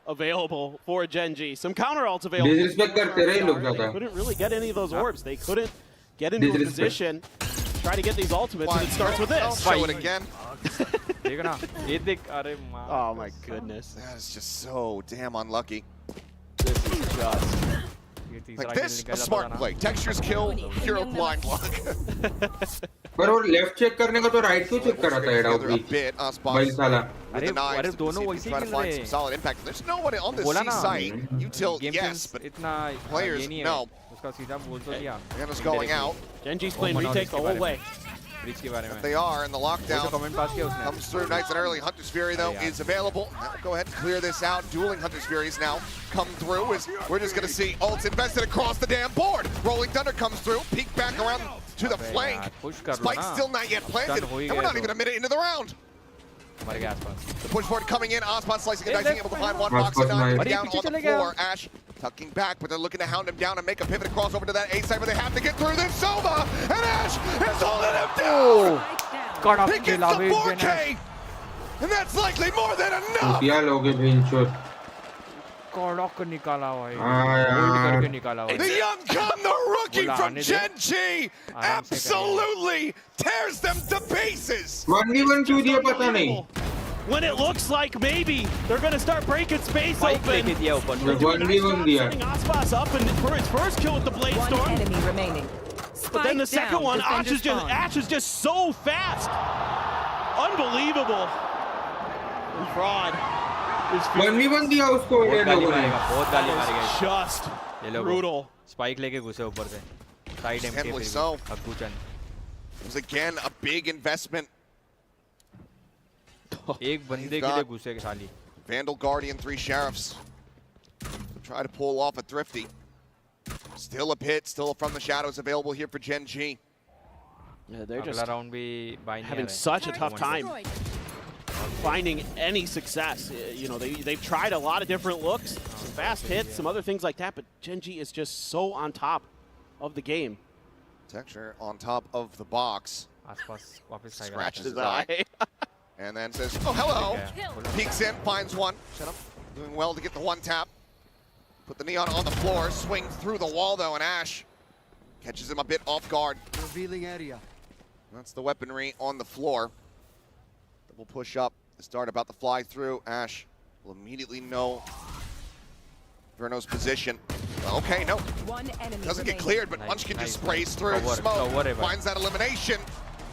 available for Gen.G. Some counter ults available. Disrespect करते रहे लोग ज़्यादा Couldn't really get any of those orbs. They couldn't get into a position to try to get these ultimates, and it starts with this. Show it again. Oh my goodness. That is just so damn unlucky. This is just... Like this, a smart play. Textures kill, hero blind lock. पर वो left check करने का तो right क्यों check करा था एडा Together a bit, भाई साला अरे दोनों वैसे try to find some solid impact. There's no one on the C site. Util, yes, but इतना players, no. उसका सीधा बोल तो दिया Hannah's going out. Gen.G's playing retake the whole way. But they are, and the lockdown comes through nice and early. Hunter's Fury, though, is available. Now go ahead and clear this out. Dueling Hunter's Furies now come through. We're just going to see ults invested across the damn board. Rolling Thunder comes through. Peek back around to the flank. Spike's still not yet planted, and we're not even a minute into the round. The push forward coming in. Osman slicing and dicing, able to find one box and nine down on the floor. Ash tucking back, but they're looking to hound him down and make a pivot across over to that A side, but they have to get through this. Sova and Ash is holding him down. He gets the 4K, and that's likely more than enough. The young gun, the rookie from Gen.G, absolutely tears them to pieces. 1v1 क्यों दिया पता नहीं When it looks like maybe they're going to start breaking space open. 1v1 दिया Aspas up and for his first kill with the Blade Storm. Enemy remaining. But then the second one, Ash is just so fast. Unbelievable. And Fraud is 1v1 दिया उसको ये लोगों ने just brutal. Spike लेके घुसे ऊपर से side M के It was again a big investment. एक बंदे के लिए घुसे के साली Vandal Guardian, 3 Sheriffs. Try to pull off a Thrifty. Still a pit, still from the shadows available here for Gen.G. Yeah, they're just having having such a tough time finding any success. You know, they've tried a lot of different looks, some fast hits, some other things like that, but Gen.G is just so on top of the game. Texture on top of the box. Scratches his eye. And then says, oh, hello. Peeks in, finds one. Shut up. Doing well to get the one tap. Put the Neon on the floor. Swing through the wall, though, and Ash catches him a bit off guard. Revealing area. That's the weaponry on the floor. Double push up. The start about to fly through. Ash will immediately know Verno's position. Okay, no. Doesn't get cleared, but Munchkin just sprays through. Smoke finds that elimination.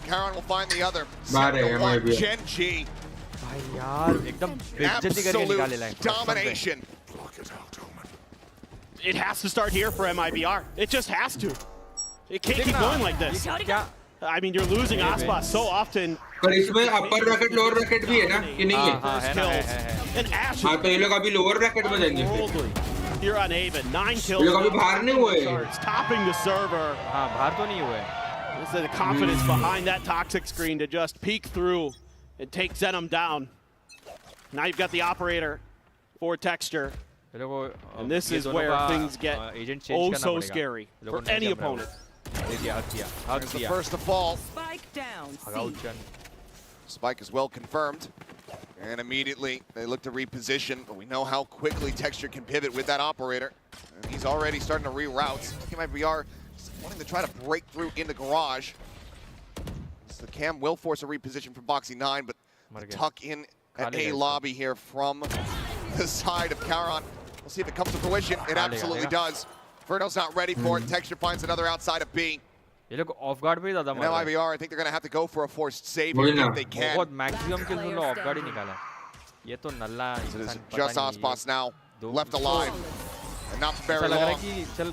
Karen will find the other. Gen.G. Absolute domination. It has to start here for MIBR. It just has to. It can't keep going like this. I mean, you're losing Aspas so often. पर इसमें अपर racket lower racket भी है ना कि नहीं है And Ash हाँ तो ये लोग अभी लोअर रैकेट में जाएंगे here on Aven, 9 kills. ये लोग अभी बाहर नहीं हुए Topping the server. हाँ बाहर तो नहीं हुए This is the confidence behind that toxic screen to just peek through and take Zenom down. Now you've got the operator for Texture. And this is where things get oh so scary for any opponent. That's the first to fall. Spike down. Spike is well confirmed. And immediately they look to reposition, but we know how quickly Texture can pivot with that operator. And he's already starting to reroute. MIBR wanting to try to break through into Garage. So Cam will force a reposition from Boxy 9, but tuck in at A lobby here from the side of Charon. We'll see if it comes to fruition. It absolutely does. Verno's not ready for it. Texture finds another outside of B. ये लोग of guard पे ज्यादा मार रहे हैं। MIBR, I think they're going to have to go for a forced save if they can. बहुत maximum kills उन लोग ऑफ गार्ड ही निकाला। ये तो नल्ला इंसान just Ospas now left alive and not for very long.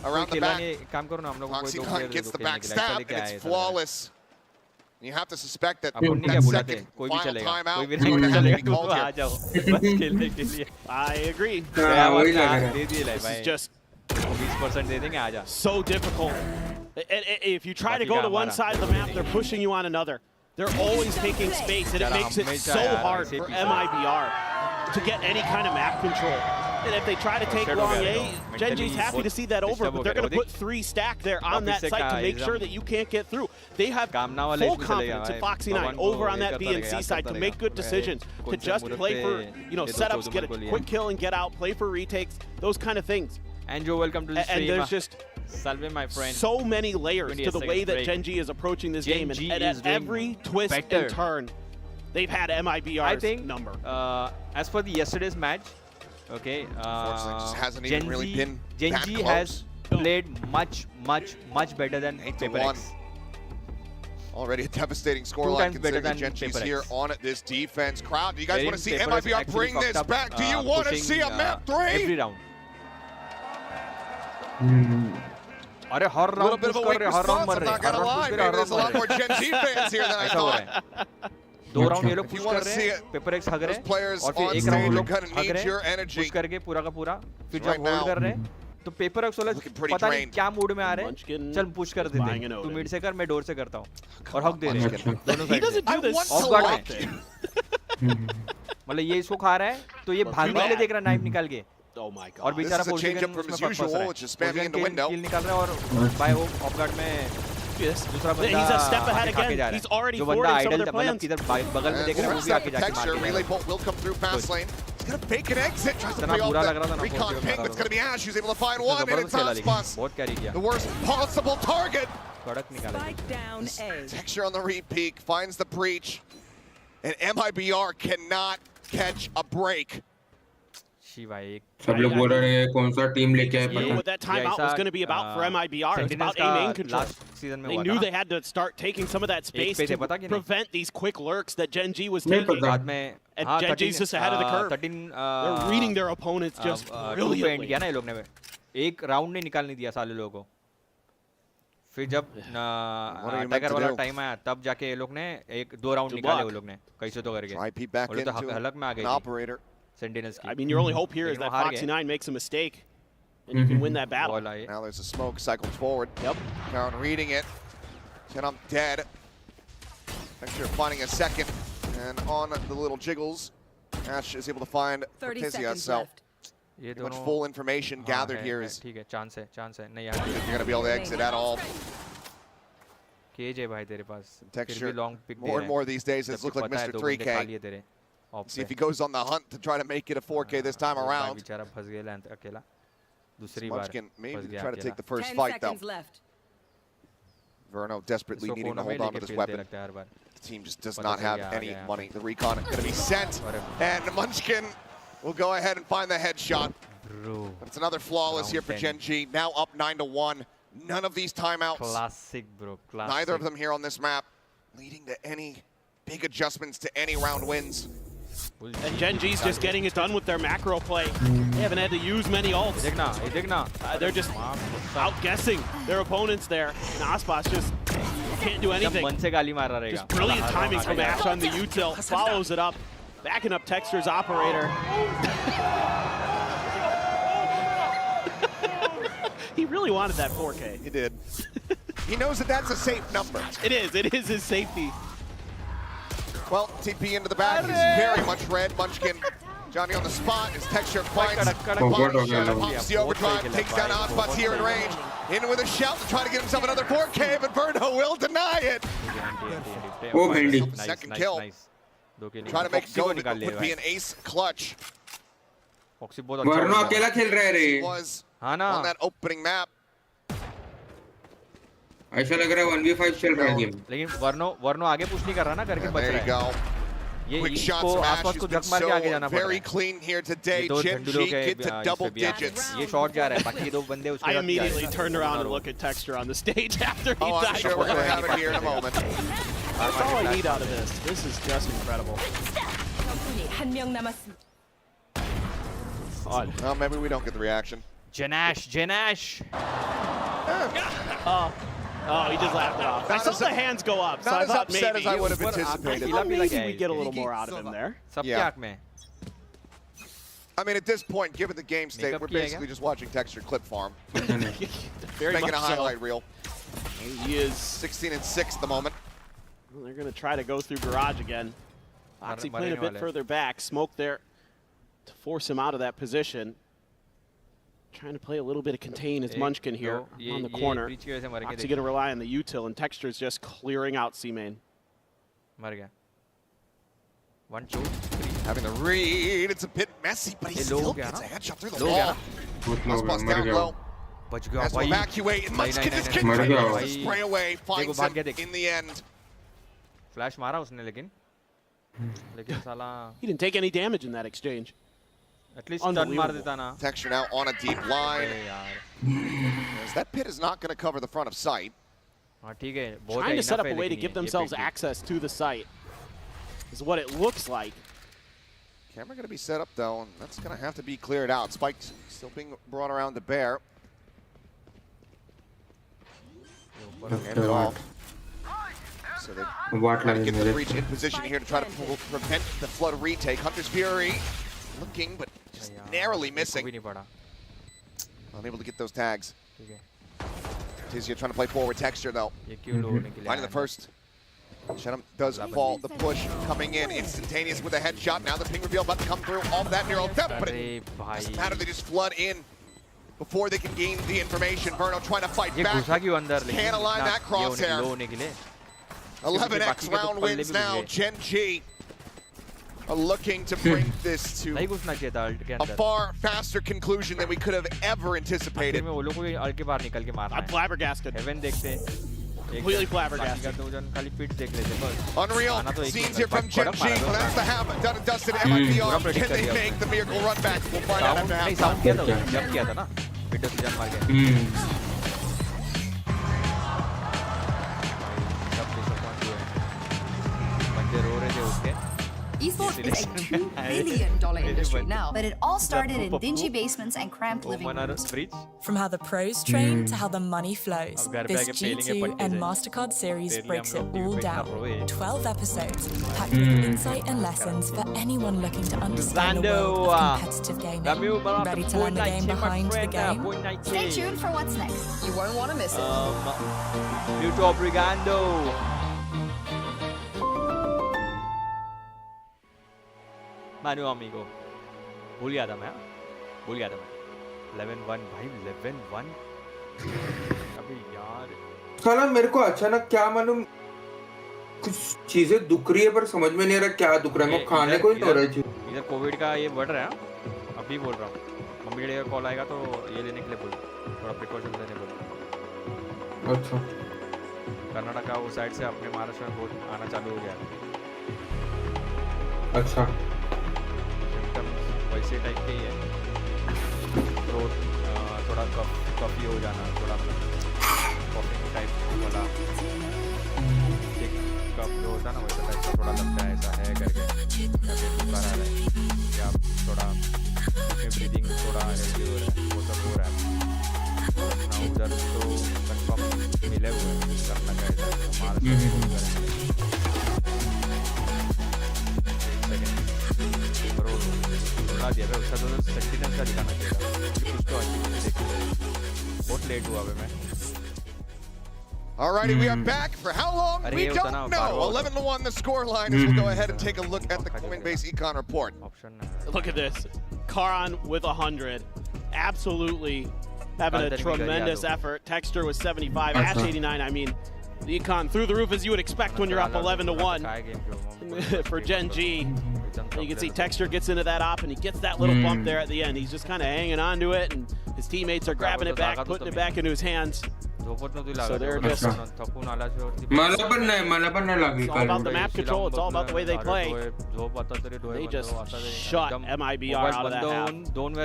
Around the back, Foxy9 gets the back stab and it's flawless. You have to suspect that that second final timeout is going to have to be called here. I agree. This is just 20% दे देंगे आजा। so difficult. And if you try to go to one side of the map, they're pushing you on another. They're always taking space, and it makes it so hard for MIBR to get any kind of map control. And if they try to take long A, Gen.G's happy to see that over, but they're going to put 3 stack there on that site to make sure that you can't get through. They have full confidence in Foxy9 over on that B and C side to make good decisions, to just play for, setups, get a quick kill and get out, play for retakes, those kind of things. And Joe, welcome to the stream. And there's just Salve, my friend. so many layers to the way that Gen.G is approaching this game, and at every twist and turn, they've had MIBR's number. As for the yesterday's match, okay, just hasn't even really been Gen.G has played much better than PaperX. Already a devastating scoreline considering that Gen.G's here on this defense. Crowd, do you guys want to see MIBR bring this back? Do you want to see a map 3? Every round. A little bit of a weak response, I'm not gonna lie. Maybe there's a lot more Gen.G fans here than I thought. दो round ये लोग If push you कर want to रहे see हैं, it, PaperX हग रहे those हैं, players और फिर on एक stage राउंड are लोग gonna हग need रहे your हैं, energy. पुश करके पूरा का पूरा, फिर Right जब होल्ड now, कर रहे हैं, तो PaperX वाले पता नहीं क्या मूड में आ रहे हैं, चल पुश कर देते हैं, तू मिड से कर, मैं डोर से करता हूँ, और हग दे रहे हैं, दोनों साइड से, ऑफ गार्ड में, मतलब ये इसको खा रहा है, तो ये भागने के लिए देख रहा है नाइफ निकाल के, Oh my God. और बेचारा पोजीशन उसमें फंस रहा है, किल निकाल रहा है और बाय ऑफ गार्ड में दूसरा बंदा He's a step ahead again. He's already forwarding some of their plans. किधर बगल में देख रहा है वो भी आके जाके मार के Relay bolt will come through fast lane. He's gonna fake an exit. Tries to play off the recon ping, but it's gonna be Ash who's able to find one, and it's Ospas. बहुत carry किया, The worst possible target. कड़क निकाला, Texture on the re-peek finds the breach, and MIBR cannot catch a break. सब लोग बोल रहे हैं कौन सा टीम लेके आए पता What that timeout was going to be about for MIBR. It was about aim control. They knew they had to start taking some of that space to prevent these quick lurks that Gen.G was taking. And Gen.G's just ahead of the curve. They're reading their opponents just brilliantly. किया ना ये लोग ने, एक round नहीं निकालने दिया साले लोगों को, फिर जब टाइगर वाला टाइम आया तब जाके ये लोग ने एक दो राउंड निकाले, वो लोग ने कैसे तो करके, वो लोग तो हलक में आ गए। I mean, your only hope here is that Foxy9 makes a mistake and you can win that battle. Now there's a smoke cycled forward. Yep. Karen reading it. And I'm dead. Actually finding a second. And on the little jiggles, Ash is able to find Cortezia. So pretty much full information gathered here is ठीक है, chance है, नहीं you're going to be able to exit at all. KJ भाई तेरे पास Texture more and more these days it's look like Mr. 3K. See if he goes on the hunt to try to make it a 4K this time around. Munchkin maybe try to take the first fight though. Verno desperately needing to hold on to this weapon. The team just does not have any money. The recon is going to be sent, and Munchkin will go ahead and find the headshot. But it's another flawless here for Gen.G. Now up 9-1. None of these timeouts. Classic, bro. Classic. Neither of them here on this map, leading to any big adjustments to any round wins. And Gen.G's just getting it done with their macro play. They haven't had to use many ults. They're just outguessing their opponents there. And Ospas just can't do anything. Just brilliant timing from Ash on the util. Follows it up. Backing up Texture's operator. He really wanted that 4K. He did. He knows that that's a safe number. It is his safety. Well, TP into the back, he's very much red. Munchkin, Johnny on the spot, his Texture finds pops the overdrive, takes down Ospas here in range. In with a shout to try to get himself another 4K, but Verno will deny it. Second kill. Try to make it go, it would be an ace clutch. Verno अकेला खेल रहा है रे. He was on that opening map. ऐसा लग रहा है 1v5 चल रहा है गेम, लेकिन वर्नो आगे पुश नहीं कर रहा ना, करके बच रहा है। Quick shots smash. He's been so very clean here today. Gen G get to double digits. I immediately turned around and looked at Texture on the stage after he died. I'm sure we're going to have it here in a moment. That's all I need out of this. This is just incredible. Well, maybe we don't get the reaction. Janash. Oh, he just laughed it off. I saw the hands go up, so I thought maybe. Not as upset as I would have anticipated. Maybe we get a little more out of him there. Yeah. I mean, at this point, given the game state, we're basically just watching Texture clip farm. Making a highlight reel. He is 16 and 6 at the moment. Well, they're going to try to go through Garage again. Foxy playing a bit further back. Smoke there to force him out of that position. Trying to play a little bit of contain as Munchkin here on the corner. Foxy going to rely on the util, and Texture's just clearing out C-main. 1, 2, 3. Having the read. It's a bit messy, but he still gets a headshot through the wall. Bust down low. Has to evacuate, and Munchkin is getting to spray away. Finds him in the end. Flash मारा उसने लेकिन साला he didn't take any damage in that exchange. At least stun मार देता ना. Texture now on a deep line. That pit is not going to cover the front of sight. Trying to set up a way to give themselves access to the site is what it looks like. Camera going to be set up though, and that's going to have to be cleared out. Spike still being brought around the bear. End it off. So they get the breach in position here to try to prevent the flood retake. Hunter's Fury looking, but just narrowly missing. Unable to get those tags. Tizia trying to play forward. Texture though. Finding the first. Shenum does fall. The push coming in instantaneous with a headshot. Now the ping reveal about to come through off that neural depth, but it doesn't matter. They just flood in before they can gain the information. Verno trying to fight back. Can't align that crosshair. 11x round wins now. Gen G are looking to bring this to a far faster conclusion than we could have ever anticipated. I'm flabbergasted. Completely flabbergasted. Unreal scenes here from Gen G. Well, that's the habit. Done and dusted. MIBR. Can they make the miracle run back? We'll find out after halftime. Esports is a $2 billion industry now, but it all started in dingy basements and cramped living rooms. From how the pros train to how the money flows, this G2 and MasterCard series breaks it all down. 12 episodes, packed with insight and lessons for anyone looking to understand the world of competitive gaming. Ready to learn the game behind the game? Stay tuned for what's next. You won't want to miss it. Manu amigo, भूल गया था मैं 11-1 भाई 11-1 अभी यार साला मेरे को अचानक क्या मालूम कुछ चीजें दुख रही है पर समझ में नहीं आ रहा क्या दुख रहा है मैं खाने को ही नहीं हो रहा है इधर कोविड का ये बढ़ रहा है अभी बोल रहा हूँ मम्मी डैडी का कॉल आएगा तो ये लेने के लिए बोल थोड़ा प्रिकॉशन लेने बोल अच्छा कर्नाटका उस साइड से अपने महाराष्ट्र में बहुत आना चालू हो गया अच्छा वैसे टाइप के ही है तो थोड़ा कॉफी हो जाना थोड़ा मतलब कॉफी टाइप वाला एक कप जो होता है ना वैसा टाइप का थोड़ा लगता है ऐसा है करके या फिर बुखार आ रहा है या थोड़ा ब्रीदिंग थोड़ा हेल्दी हो रहा है वो सब हो रहा है अपना उधर तो कंफर्म मिले हुए करना चाहिए हमारा दिया था उसका तो सेंटिनेंस का दिखाना चाहिए कुछ तो बहुत लेट हुआ मैं Alrighty, we are back for how long? We don't know. 11-1 the score line as we'll go ahead and take a look at the Coinbase Econ report. Look at this. Karan with 100. Absolutely having a tremendous effort. Texture was 75, Ash 89. I mean, the Econ through the roof as you would expect when you're up 11-1 for Gen G. You can see Texture gets into that op and he gets that little bump there at the end. He's just kind of hanging on to it and his teammates are grabbing it back, putting it back into his hands. So they're just... It's all about the map control, it's all about the way they play. They just shut MIBR out of that half. Going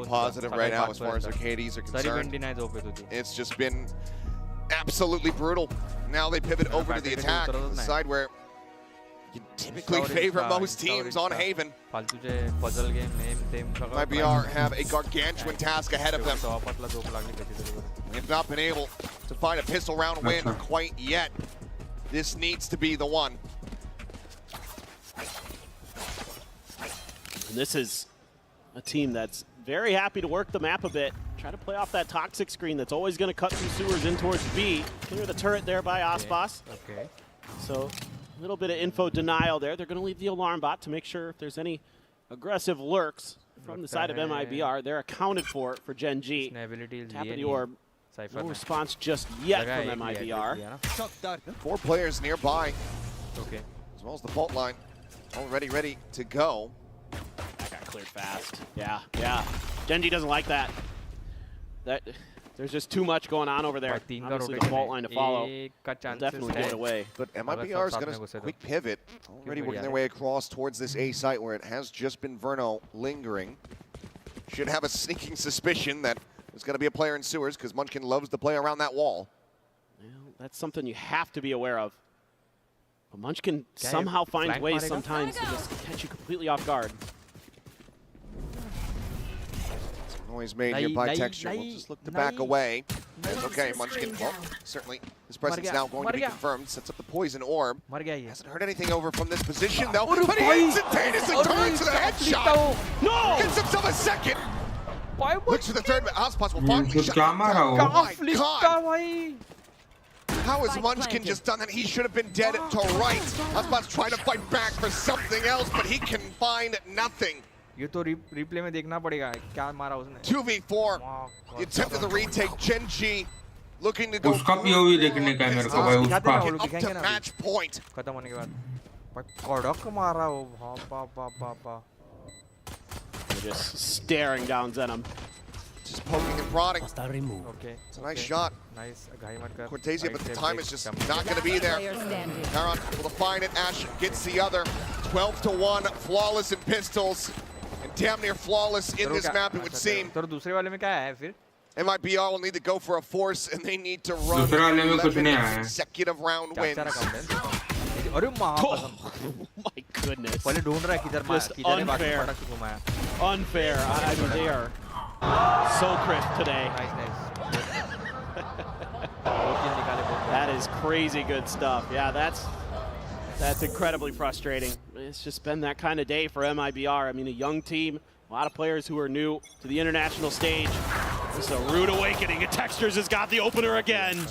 positive right now as far as their KDs are concerned. It's just been absolutely brutal. Now they pivot over to the attack, the side where you typically favor most teams on Haven. MIBR have a gargantuan task ahead of them. They've not been able to find a pistol round win quite yet. This needs to be the one. And this is a team that's very happy to work the map a bit. Try to play off that toxic screen that's always going to cut through sewers in towards B. Clear the turret there by Aspas. Okay. So a little bit of info denial there. They're going to leave the alarm bot to make sure if there's any aggressive lurks from the side of MIBR, they're accounted for Gen G. Tap of the orb. No response just yet from MIBR. 4 players nearby. Okay. As well as the fault line already ready to go. That got cleared fast. Yeah. Gen G doesn't like that. There's just too much going on over there. Obviously the fault line to follow. Definitely get it away. But MIBR is going to quick pivot. Already working their way across towards this A site where it has just been Verno lingering. Should have a sneaking suspicion that there's going to be a player in sewers because Munchkin loves to play around that wall. Well, that's something you have to be aware of. But Munchkin somehow finds ways sometimes to just catch you completely off guard. Noise made here by Texture. We'll just look to back away. Okay, Munchkin, well, certainly his presence now going to be confirmed. Sets up the poison orb. Hasn't heard anything over from this position, though. But he instantaneously turns to the headshot. No! Gets himself a second. Looks for the third, but Aspas will finally shut him down. Oh my God! How has Munchkin just done that? He should have been dead to right. Aspas trying to fight back for something else, but he can find nothing. ये तो replay में देखना पड़ेगा क्या मारा उसने 2v4 the attempt of the retake. Gen G looking to go उसका POV देखने का है मेरे को भाई उसका up to match point. खत्म होने के बाद भाई कड़क मारा वो बाप They're just staring down Zenom. Just poking and prodding. Okay. It's a nice shot. Nice. Cortezia, but the time is just not going to be there. Taron will find it. Ash gets the other. 12-1, flawless in pistols. And damn near flawless in this map, it would seem. MIBR will need to go for a force, and they need to run 11 consecutive round wins. Oh my goodness. Just unfair. Unfair. I mean, they are so crisp today. That is crazy good stuff. Yeah, that's incredibly frustrating. It's just been that kind of day for MIBR. I mean, a young team, a lot of players who are new to the international stage. It's a rude awakening, and Textures has got the opener again.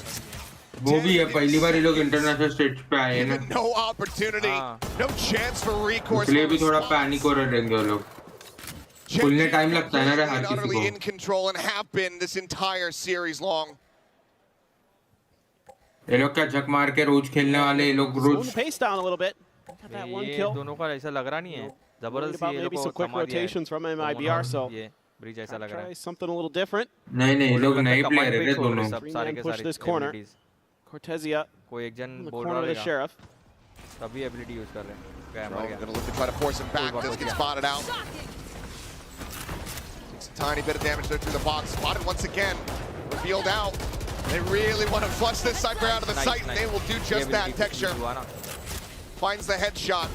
वो भी है पहली बार ये लोग international stage पे आए हैं ना no opportunity, no chance for recourse. इसलिए भी थोड़ा पैनिक हो रहे हैं लोग खुलने टाइम लगता है ना रे हर किसी को in control and have been this entire series long. ये लोग क्या झक मार के रोज खेलने वाले ये लोग रोज pace down a little bit. ये दोनों का ऐसा लग रहा नहीं है जबरदस्ती ये लोग maybe some quick rotations from MIBR, so ये ब्रिज ऐसा लग रहा है something a little different. नहीं ये लोग नए प्लेयर हैं दोनों सारे के push this corner. Cortezia कोई एक जन in the बोल corner रहा of the sheriff. तभी एबिलिटी यूज कर रहे हैं गया मर गया Gonna look to try to force him back. Does get spotted out. Takes a tiny bit of damage there through the box. Spotted once again. Revealed out. They really want to flush this cypher out of the sight, and they will do just that. Texture finds the headshot.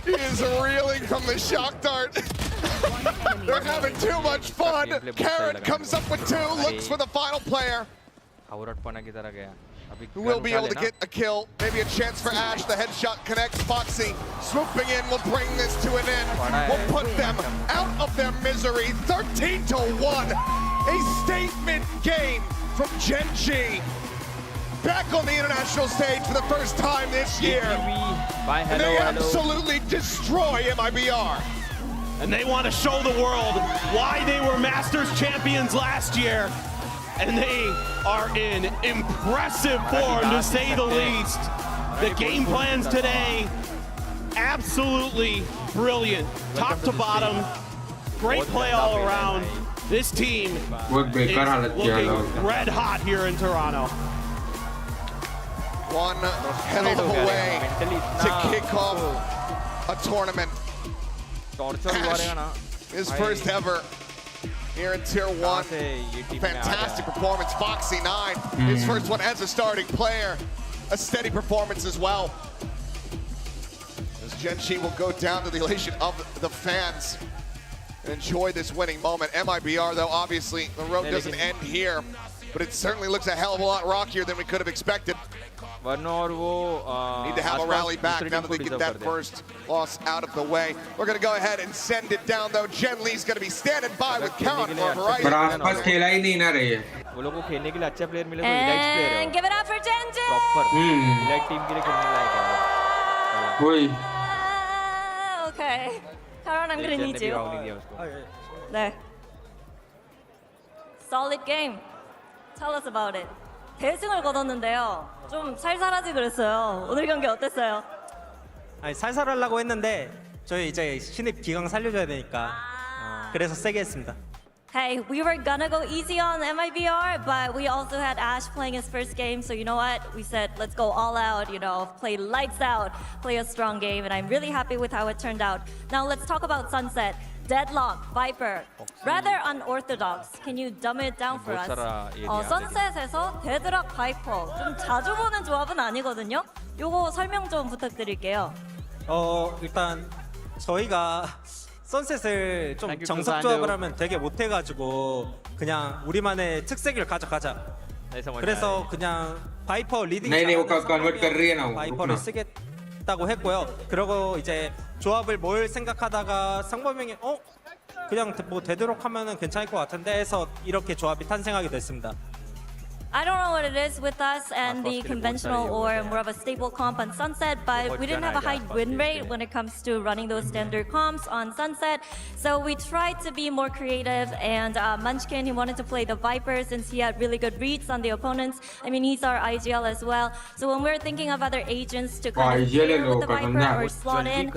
He is reeling from the shock dart. They're having too much fun. Carrot comes up with 2, looks for the final player. Who will be able to get a kill, maybe a chance for Ash. The headshot connects. Foxy swooping in will bring this to an end. Will put them out of their misery. 13-1, a statement game from Gen G. Back on the international stage for the first time this year. And they absolutely destroy MIBR. And they want to show the world why they were Masters champions last year. And they are in impressive form, to say the least. The game plans today, absolutely brilliant. Top to bottom, Great play all around. This team is looking red hot here in Toronto. One hell of a way to kick off a tournament. His first ever here in Tier 1. Fantastic performance. Foxy9, his first one as a starting player. A steady performance as well. As Genji will go down to the elation of the fans and enjoy this winning moment. MIBR, though, obviously, the road doesn't end here, but it certainly looks a hell of a lot rockier than we could have expected. Need to have a rally back now that they get that first loss out of the way. We're going to go ahead and send it down, though. Jen Lee's going to be standing by with Karen for Verizon. And give it up for Genji! Okay. Karan, I'm gonna need you. There. Solid game. Tell us about it. 대승을 거뒀는데요. 좀 살살하지 그랬어요. 오늘 경기 어땠어요? 아니 살살하려고 했는데 저희 이제 신입 기강 살려줘야 되니까 그래서 세게 했습니다. Hey, we were gonna go easy on MIBR, but we also had Ash playing his first game, so you know what? We said, let's go all out, you know, play lights out, play a strong game, and I'm really happy with how it turned out. Now let's talk about Sunset. Deadlock, Viper, rather unorthodox. Can you dumb it down for us? Sunset에서 데드락, 바이퍼 좀 자주 보는 조합은 아니거든요. 요거 설명 좀 부탁드릴게요. 일단 저희가 선셋을 좀 정석 조합을 하면 되게 못해가지고 그냥 우리만의 특색을 가져가자. 그래서 그냥 바이퍼 리딩 바이퍼를 쓰겠다고 했고요. 그리고 이제 조합을 뭘 생각하다가 상범형이 그냥 뭐 되도록 하면은 괜찮을 것 같은데 해서 이렇게 조합이 탄생하게 됐습니다. I don't know what it is with us and the conventional or more of a stable comp on Sunset, but we didn't have a high win rate when it comes to running those standard comps on Sunset. So we tried to be more creative, and Munchkin, he wanted to play the Viper since he had really good reads on the opponents. I mean, he's our IGL as well. So when we were thinking of other agents to kind of pair with the Viper or slot in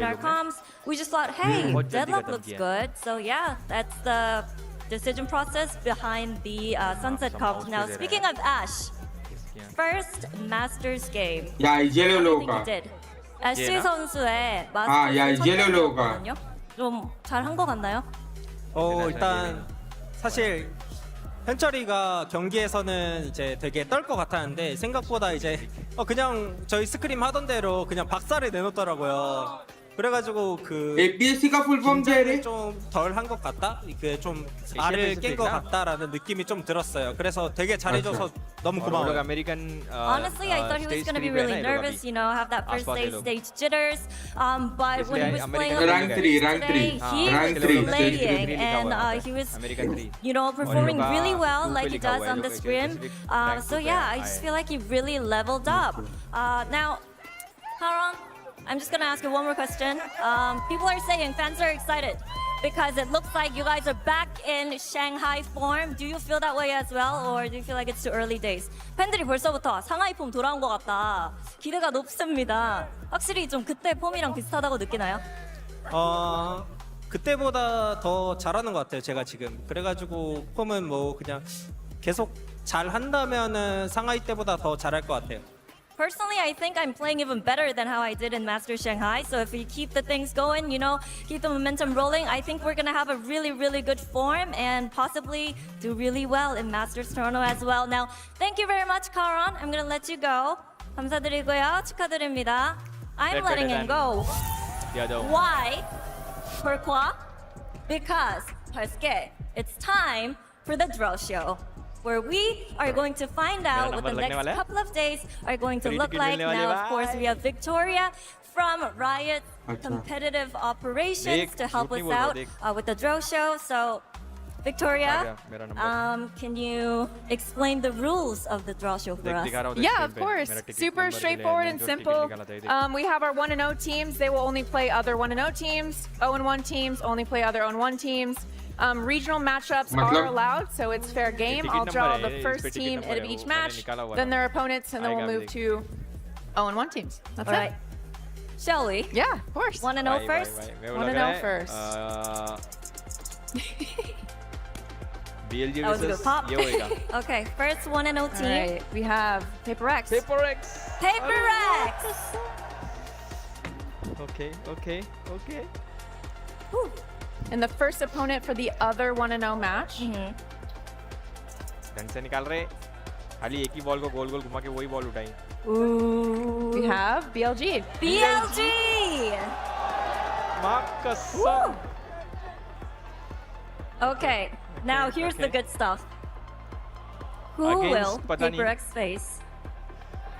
our comps, we just thought, hey, Deadlock looks good. So yeah, that's the decision process behind the Sunset comp. Now, speaking of Ash, first Masters game. I think he did. 애쉬 선수의 마스터스 첫 좀 잘한 것 같나요? 일단 사실 현철이가 경기에서는 이제 되게 떨 것 같았는데 생각보다 이제 그냥 저희 스크림 하던 대로 그냥 박살을 내놓더라고요. 그래가지고 그 APS가 풀펌제를 좀 덜 한 것 같다? 이게 좀 알을 깬 것 같다라는 느낌이 좀 들었어요. 그래서 되게 잘해줘서 너무 고마워요. Honestly, I thought he was going to be really nervous, you know, have that first stage jitters. But when he was playing rank 3, he was playing and he was, you know, performing really well like he does on the scrim. So yeah, I just feel like he really leveled up. Now, Karan, I'm just gonna ask you one more question. People are saying fans are excited because it looks like you guys are back in Shanghai form. Do you feel that way as well, or do you feel like it's too early days? 팬들이 벌써부터 상하이 폼 돌아온 것 같다. 기대가 높습니다. 확실히 좀 그때 폼이랑 비슷하다고 느끼나요? 그때보다 더 잘하는 것 같아요. 제가 지금 그래가지고 폼은 뭐 그냥 계속 잘 한다면은 상하이 때보다 더 잘할 것 같아요. Personally, I think I'm playing even better than how I did in Masters Shanghai. So if we keep the things going, you know, keep the momentum rolling, I think we're going to have a really, really good form and possibly do really well in Masters Toronto as well. Now, thank you very much, Karan. I'm going to let you go. 감사드리고요. 축하드립니다. I'm letting him go. Why? Pourquoi? Because, parce que it's time for the draw show, where we are going to find out what the next couple of days are going to look like. Now, of course, we have Victoria from Riot Competitive Operations to help us out with the draw show. So, Victoria, can you explain the rules of the draw show for us? Yeah, of course. Super straightforward and simple. We have our 1-0 teams. They will only play other 1-0 teams. 0-1 teams only play other 0-1 teams. Regional matchups are allowed, so it's fair game. I'll draw the first team of each match, then their opponents, and then we'll move to 0-1 teams. That's it. Right. Shall we? Yeah, of course. 1-0 first? 1-0 first. BLG That was a good versus pop. ये होएगा. Okay, first 1-0 All team. right, we have Paper X. Paper X. Paper X. Okay. Whew. And the first opponent for the other 1-0 match. ढंग से निकाल रहे. खाली एक ही ball को गोल गोल घुमा के वही बॉल उठाई. Ooh. We have BLG. BLG. माँ कसम. Okay, now here's the good stuff. Who Against will पता Paper नहीं. X face?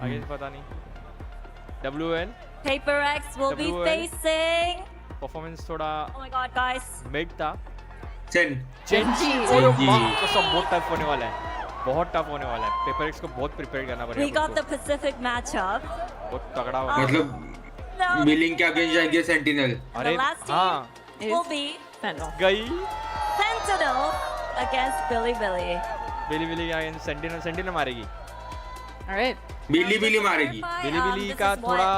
Against पता नहीं. WN. Paper X will be WN. facing. Performance थोड़ा Oh my god, guys. mid था. Genji. माँ कसम बहुत टफ होने वाला है. बहुत टफ होने वाला है. Paper X को बहुत प्रिपेयर करना पड़ेगा. We got the Pacific matchup. बहुत तगड़ा होगा. मतलब मिलिंग के अगेंस्ट जाएंगे sentinel. And the last team will be Sentinel. गई. Sentinel against Billy. बिली अगेंस्ट सेंटिनल मारेगी. All right. बिली मारेगी. बिली का थोड़ा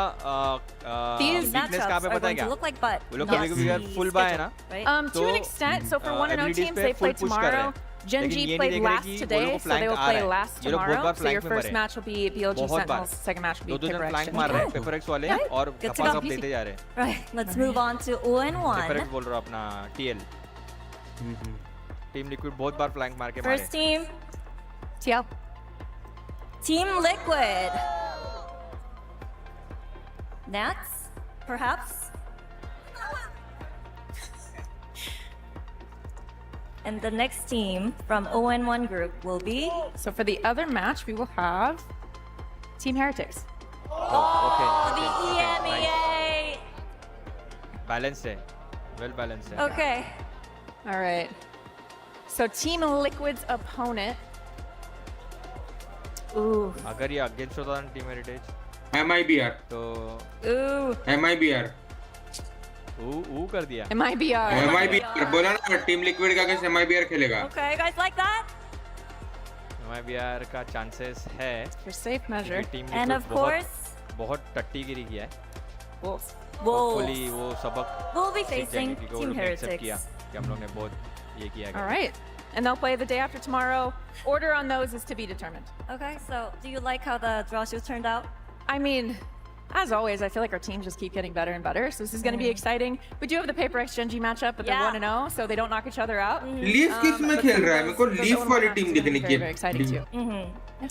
वीकनेस कहाँ पे पता है क्या? Look like butt. वो लोग कभी फुल बाय है ना? To an extent, so for 1-0 teams, they play tomorrow. Genji played last today, so they will play last tomorrow. So your first match will be BLG Sentinels, second match will be दो Paper जन X. Flank मार रहे हैं paper x वाले और cup देते जा रहे हैं. Right, let's move on to 0-1. Paper x बोल रहा हूँ अपना TL. टीम लिक्विड बहुत बार फ्लैंक मार के मारे. First team, TL. Team Liquid. Nats, perhaps? And the next team from 0-1 group will be... So for the other match, we will have Team Heretics. the EMEA! Balanced है. Well balanced है. Okay. All right. So Team Liquid's opponent. Ooh. अगर ये against होता ना team heritage. MIBR. तो. MIBR. कर दिया. MIBR. बोला ना टीम लिक्विड का अगेंस्ट MIBR खेलेगा. Okay, guys like that? MIBR का चांसेस है. For safe measure. And of course. बहुत टट्टीगिरी किया है. Wolves. Hopefully वो सबक. We'll be facing Team Heretics. कि हम लोग ने बहुत ये किया. All right. And they'll play the day after tomorrow. Order on those is to be determined. Okay, so do you like how the draw shows turned out? I mean, as always, I feel like our teams just keep getting better and better. So this is going to be exciting. We do have the Paper X Genji matchup, but they're 1-0, so they don't knock each other out. Leaf किस में खेल रहा है? मेरे को Leaf वाली team दिखने की. Very exciting too.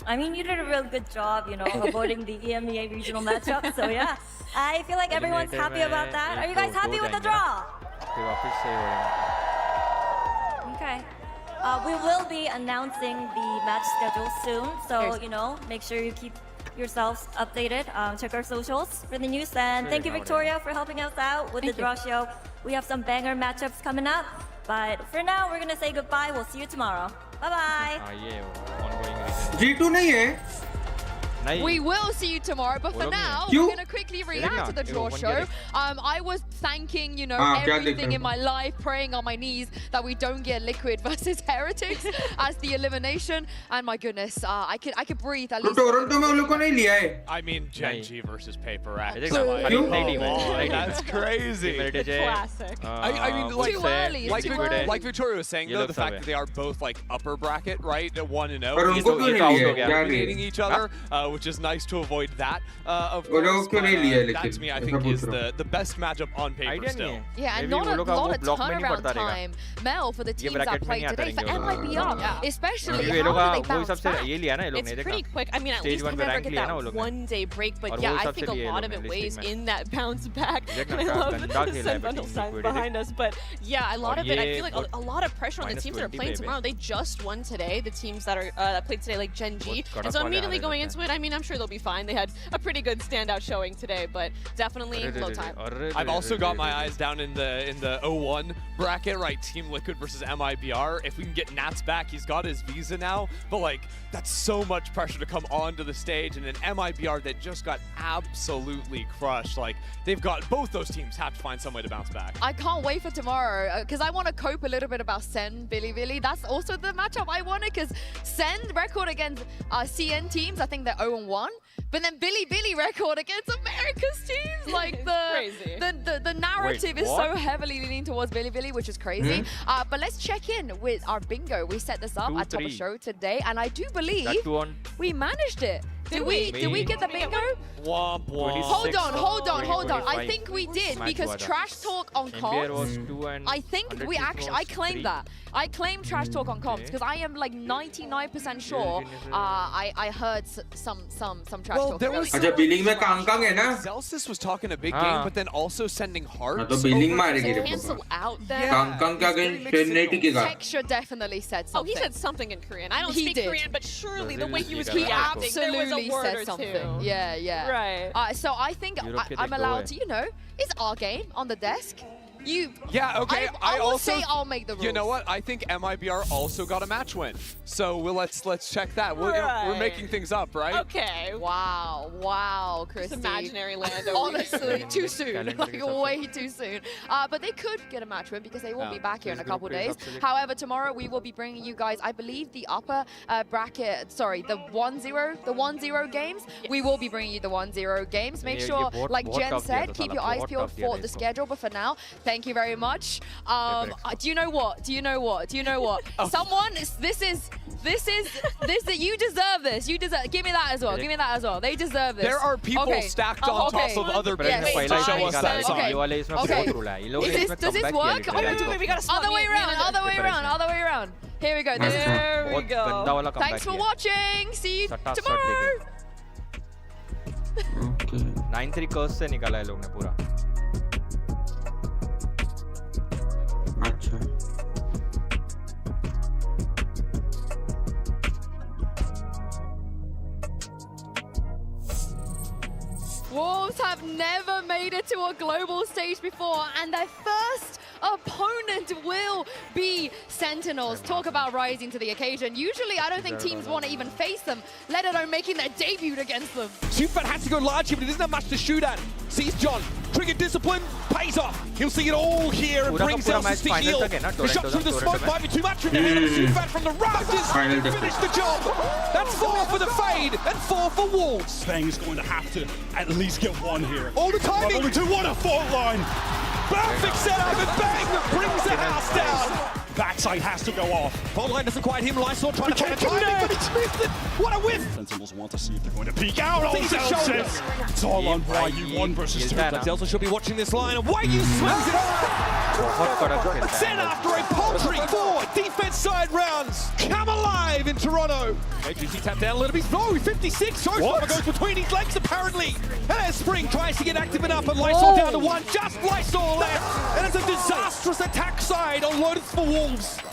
I mean, you did a real good job, you know, avoiding the EMEA regional matchup. So yeah, I feel like everyone's happy about that. Are you guys happy with the draw? Okay. We will be announcing the match schedule soon, so you know, make sure you keep yourselves updated. Check our socials for the news, and thank you, Victoria, for helping us out with the draw show. We have some banger matchups coming up, but for now, we're gonna say goodbye. We'll see you tomorrow. Bye bye. G2 नहीं है. We will see you tomorrow, but for now, we're going to quickly react to the draw show. I was thanking, you know, everything in my life, praying on my knees that we don't get Liquid versus Heretics as the elimination. And my goodness, I could breathe at least. Toronto में उन लोगों ने लिया है. I mean, Genji versus Paper X. That's crazy. Classic. I mean, like Victoria was saying, though, the fact that they are both like upper bracket, right? 1-0, dominating each other. Which is nice to avoid that, of course. But, that to me, I think, is the best matchup on paper still. Yeah, and not a lot of turnaround time, Mel, for the teams that played today. For MIBR, especially, how do they bounce back? It's pretty quick. I mean, at least they never get that one-day break, but yeah, I think a lot of it weighs in that bounce back. I love the sentimental signs behind us, but yeah, a lot of it, I feel like a lot of pressure on the teams that are playing tomorrow. They just won today, the teams that are that played today, like Genji, and so immediately going into it, I mean, I'm sure they'll be fine. They had a pretty good standout showing today, but definitely low time. I've also got my eyes down in the 0-1 bracket, right? Team Liquid versus MIBR. If we can get Nats back, he's got his visa now, but like that's so much pressure to come onto the stage, and an MIBR that just got absolutely crushed. Like they've got both those teams have to find some way to bounce back. I can't wait for tomorrow because I want to cope a little bit about Sen, Billy. That's also the matchup I wanted because Sen record against CN teams. I think they're 0-1. But then Billy record against America's teams, like the narrative is so heavily leaning towards Billy, which is crazy. But let's check in with our bingo. We set this up at top of show today, and I do believe we managed it. Did we get the bingo? Hold on. I think we did because trash talk on comms. I think I claimed that. I claimed trash talk on comms because I am like 99% sure I heard some trash talk. अच्छा billing में Kong है ना Celsius was talking a big game, but then also sending hearts. तो billing मारेगी रे cancel out there. Kong क्या कहीं train नहीं टिकेगा. Texture definitely said something. Oh, he said something in Korean. I don't speak Korean, but surely the way he was reacting, there was a word or two. Yeah. Right. So I think I'm allowed to, it's our game on the desk. Okay. I will say I'll make the rules. You know what? I think MIBR also got a match win. So let's check that. We're making things up, right? Okay. Wow, Christy. This imaginary land. Honestly, too soon. Like way too soon. But they could get a match win because they will be back here in a couple days. However, tomorrow we will be bringing you guys, I believe, the upper bracket. Sorry, the 1-0 games. We will be bringing you the 1-0 games. Make sure, like Jen said, keep your eyes peeled for the schedule. But for now, thank you very much. Do you know what? Someone, you deserve this. Give me that as well. They deserve this. There are people stacked on top of other people to show us that side. Does this work? We got other way around. Here we go. There we go. Thanks for watching. See you tomorrow. 9-3 कर्स से निकाला है लोग ने पूरा. अच्छा Wolves have never made it to a global stage before, and their first opponent will be Sentinels. Talk about rising to the occasion. Usually, I don't think teams want to even face them, let alone making their debut against them. Superfan has to go large here, but he doesn't have much to shoot at. Sees John. Trigger discipline, pays off. He'll see it all here and brings Celsius to heal. The shot through the smoke might be too much for him to hit Superfan from the rafters. Finish the job. That's 4 for the fade and 4 for Wolves. Bang's going to have to at least get one here. All the timing. Only 2, what a fault line. Perfect setup and Bang brings the house down. Backside has to go off. Fault line doesn't quite hit. Lysol trying to find timing, but it's missed it. What a whiff. Sentinels want to see if they're going to peek out on Celsius. It's all on YU1 versus 2. Celsius should be watching this line, and YU swings it off. Sent after a paltry 4 defense side rounds. Come alive in Toronto. AGC tapped down a little bit. No, 56. Showstopper goes between his legs apparently. And as Spring tries to get active enough, but Lysol down to 1. Just Lysol left. And it's a disastrous attack side on Lotus for Wolves.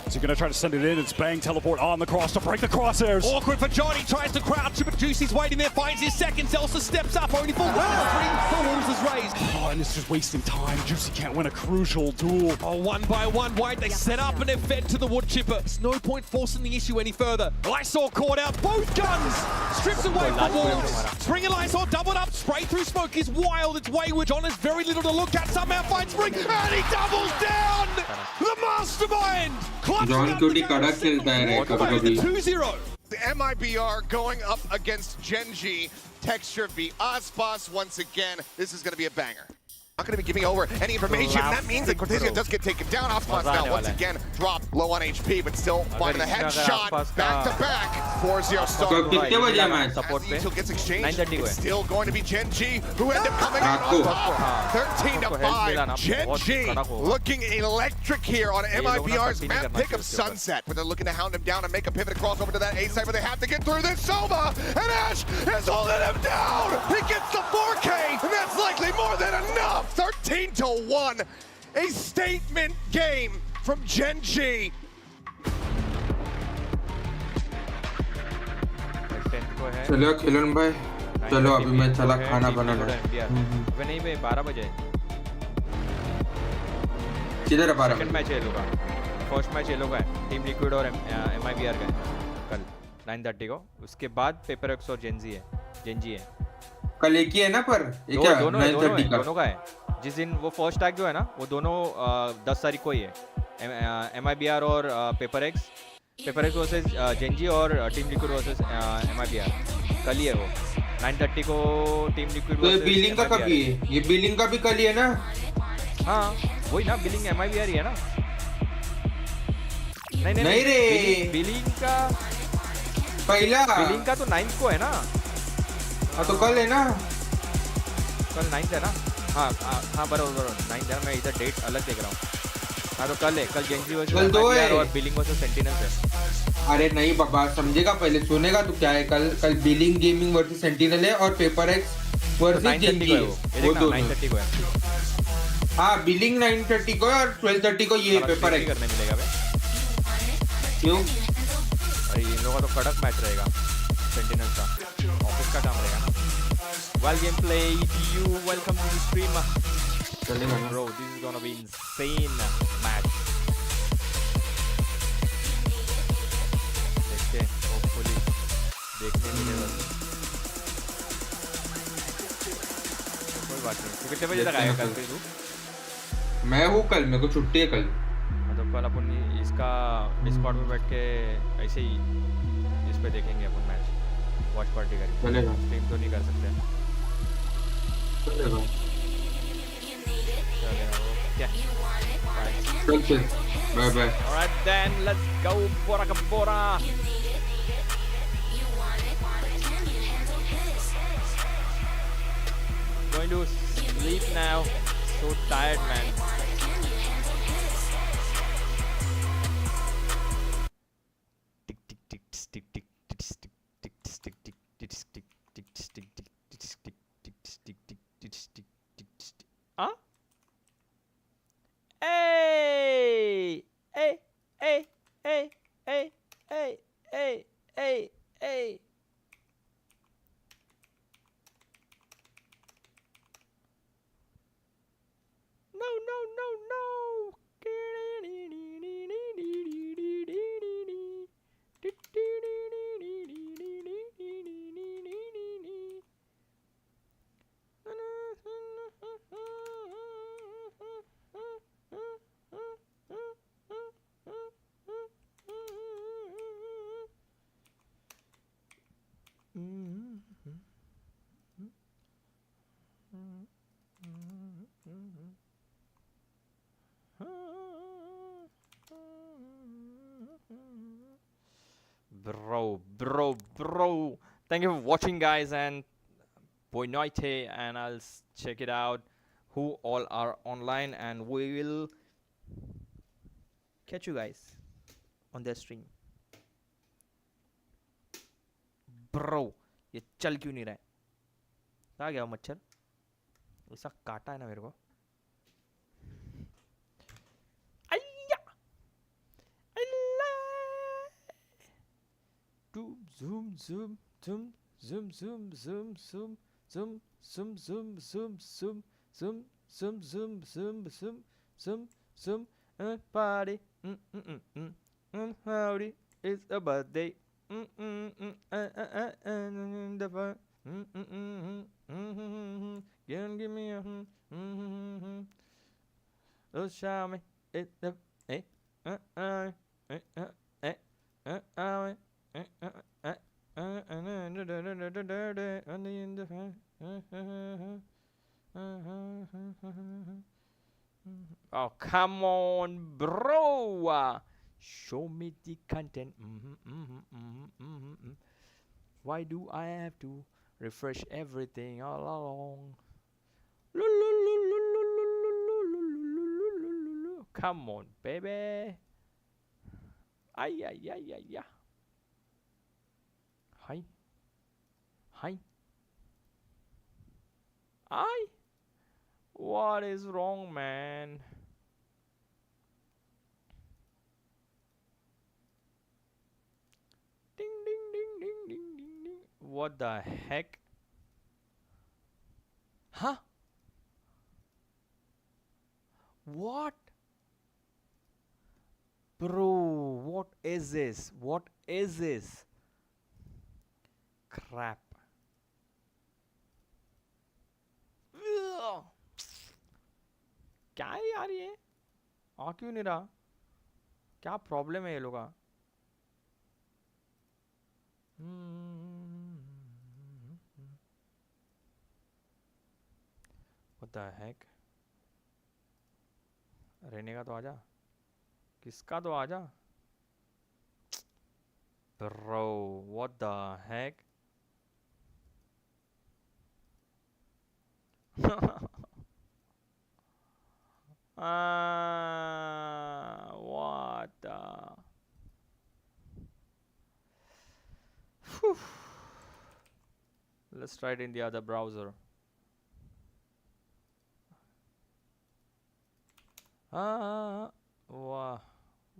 Is he going to try to send it in? It's Bang teleport on the cross to break the crosshairs. Awkward for Johnny, tries to crouch, but Juicy's waiting there, finds his second. Elsa steps up, only for 1. 3 for Wolves is raised. Oh, and it's just wasting time. Juicy can't win a crucial duel. Oh, 1 by 1, White, they set up and they're fed to the wood chipper. There's no point forcing the issue any further. Lysol caught out, both guns! Strips away from Wolves. Spring and Lysol doubled up, spray through smoke is wild, it's wayward. John has very little to look at, somehow finds Spring, and he doubles down! The mastermind! John Cutie कड़क खेलता है कभी-कभी. 2-0. The MIBR going up against Genji. Texture v Aspas once again. This is going to be a banger. Not going to be giving over any information. That means that Cortezia does get taken down. Aspas now once again dropped low on HP, but still finding the headshot. Back to back. 4-0 start. As Eagle gets exchanged, it's still going to be Genji who end up coming out on top. 13-5. Genji looking electric here on MIBR's map pick of Sunset, where they're looking to hound him down and make a pivot across over to that A side, but they have to get through this. Soma and Ash is holding him down. He gets the 4K, and that's likely more than enough. 13-1, a statement game from Genji. चलो खिलन भाई, चलो अभी मैं चला खाना बनाना. अबे नहीं बे 12 बजे. किधर है 12 बजे? सेकंड मैच है लोगा. फर्स्ट मैच है लोगा है. टीम लिक्विड और MIBR का कल 9:30 को. उसके बाद पेपरएक्स और जेंजी है. कल एक ही है ना पर ये क्या 9:30 का? दोनों का है. जिस दिन वो फर्स्ट टैग जो है ना वो दोनों 10 तारीख को ही है. MIBR और पेपरएक्स वर्सेस जेंजी और टीम लिक्विड वर्सेस MIBR. कल ही है वो 9:30 को टीम लिक्विड तो ये बिलिंग का कभी है? ये बिलिंग का भी कल ही है ना? हाँ वही ना, बिलिंग MIBR ही है ना? नहीं रे, बिलिंग का पहला बिलिंग का तो 9th को है ना? हाँ तो कल है ना? कल 9th है ना? हाँ बराबर 9th है। मैं इधर डेट अलग देख रहा हूँ। हाँ तो कल है, कल जेंजी वर्सेस कल 2 है और बिलिंग वर्सेस सेंटिनल्स है। अरे नहीं बाबा, समझेगा पहले, सुनेगा तो क्या है। कल बिलिंग गेमिंग वर्सेस सेंटिनल है और पेपर एक्स वर्सेस जेंजी है, वो दोनों 9:30 को है। हाँ बिलिंग 9:30 को है और 12:30 को ये पेपर एक्स करने मिलेगा भाई। क्यों? अरे इन लोगों का तो कड़क मैच रहेगा सेंटिनल्स का, ऑफिस का काम रहेगा ना। Well gameplay, you welcome to the stream. चलेगा bro, this is gonna be insane match. देखते हैं, hopefully देखने मिलेगा। कोई बात नहीं। तू कितने बजे तक आएगा कल फिर तू? मैं हूँ कल, मेरे को छुट्टी है कल। मतलब कल अपन इसका डिस्कॉर्ड में बैठ के ऐसे ही इस पे देखेंगे अपन मैच, वॉच पार्टी करेंगे। चलेगा। स्ट्रीम तो नहीं कर सकते। चलेगा। Okay. Bye bye. Alright then, let's go Bora Bora. Going to sleep now. So tired, man. Tick tick tick tick tick tick tick tick tick tick tick tick tick tick tick Huh? Hey! Hey! Hey! Hey! Hey! Hey! Hey! Hey! Hey! No! No! No! No! Bro. Thank you for watching, guys, and boy noite, and I'll check it out who all are online, and we will catch you guys on their stream. Bro, ये चल क्यों नहीं रहा है? कहाँ गया मच्छर? ऐसा काटा है ना मेरे को। Zoom zoom zoom zoom zoom zoom zoom zoom zoom zoom zoom zoom zoom zoom zoom zoom zoom zoom zoom and party and howdy, it's a birthday and the fun give me a oh show me it's the oh, come on, bro. Show me the content. Why do I have to refresh everything all along? Come on, baby. Ay. Hi. What is wrong, man? Ding ding ding ding ding ding ding. What the heck? Huh? What? Bro, what is this? What is this? Crap. क्या है यार ये? आ क्यों नहीं रहा? क्या problem है ये लोग का? the heck? रहने का तो आजा, किसका तो आजा, bro. What the heck? What the? Whew. Let's try it in the other browser.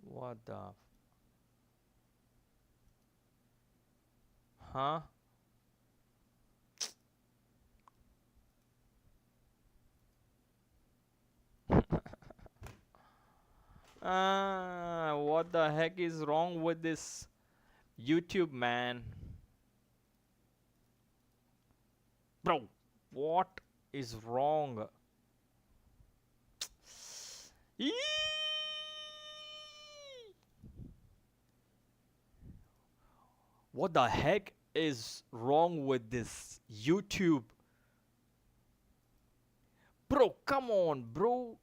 What the? Huh? What the heck is wrong with this YouTube, man? Bro, what is wrong? Eee! What the heck is wrong with this YouTube? Bro, come on, bro.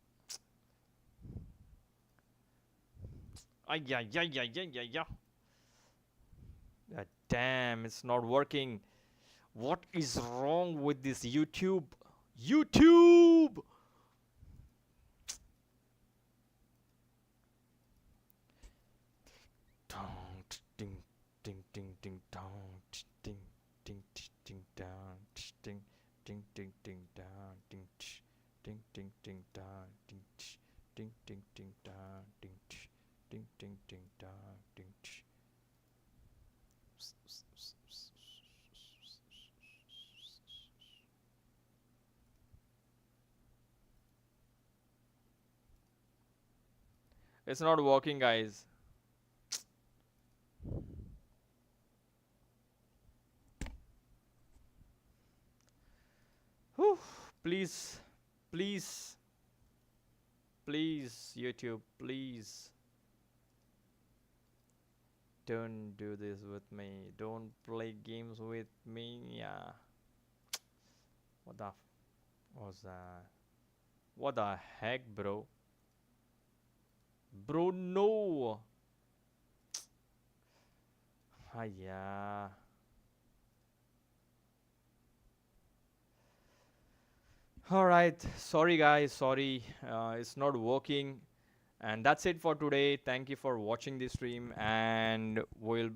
Yeah. Damn, it's not working. What is wrong with this YouTube? YouTube! Ding ding ding ding dong ding ding ding down ding ding ding ding down ding ding ding ding down ding ding ding ding down ding ding ding ding down ding. It's not working, guys. Whew. Please, please, please, YouTube, please. Don't do this with me. Don't play games with me. Yeah. What the was that? What the heck, bro? Bro, no. Yeah. All right. Sorry, guys. Sorry. It's not working. And that's it for today. Thank you for watching this stream. And we'll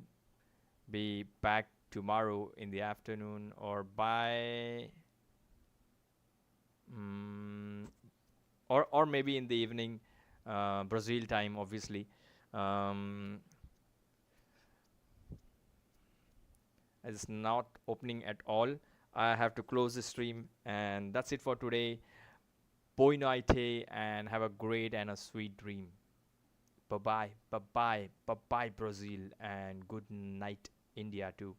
be back tomorrow in the afternoon or by... or maybe in the evening. Brazil time, obviously. It's not opening at all. I have to close the stream, and that's it for today. Boa noite, and have a great and a sweet dream. Bye bye, bye bye, bye bye, Brazil, and good night, India too.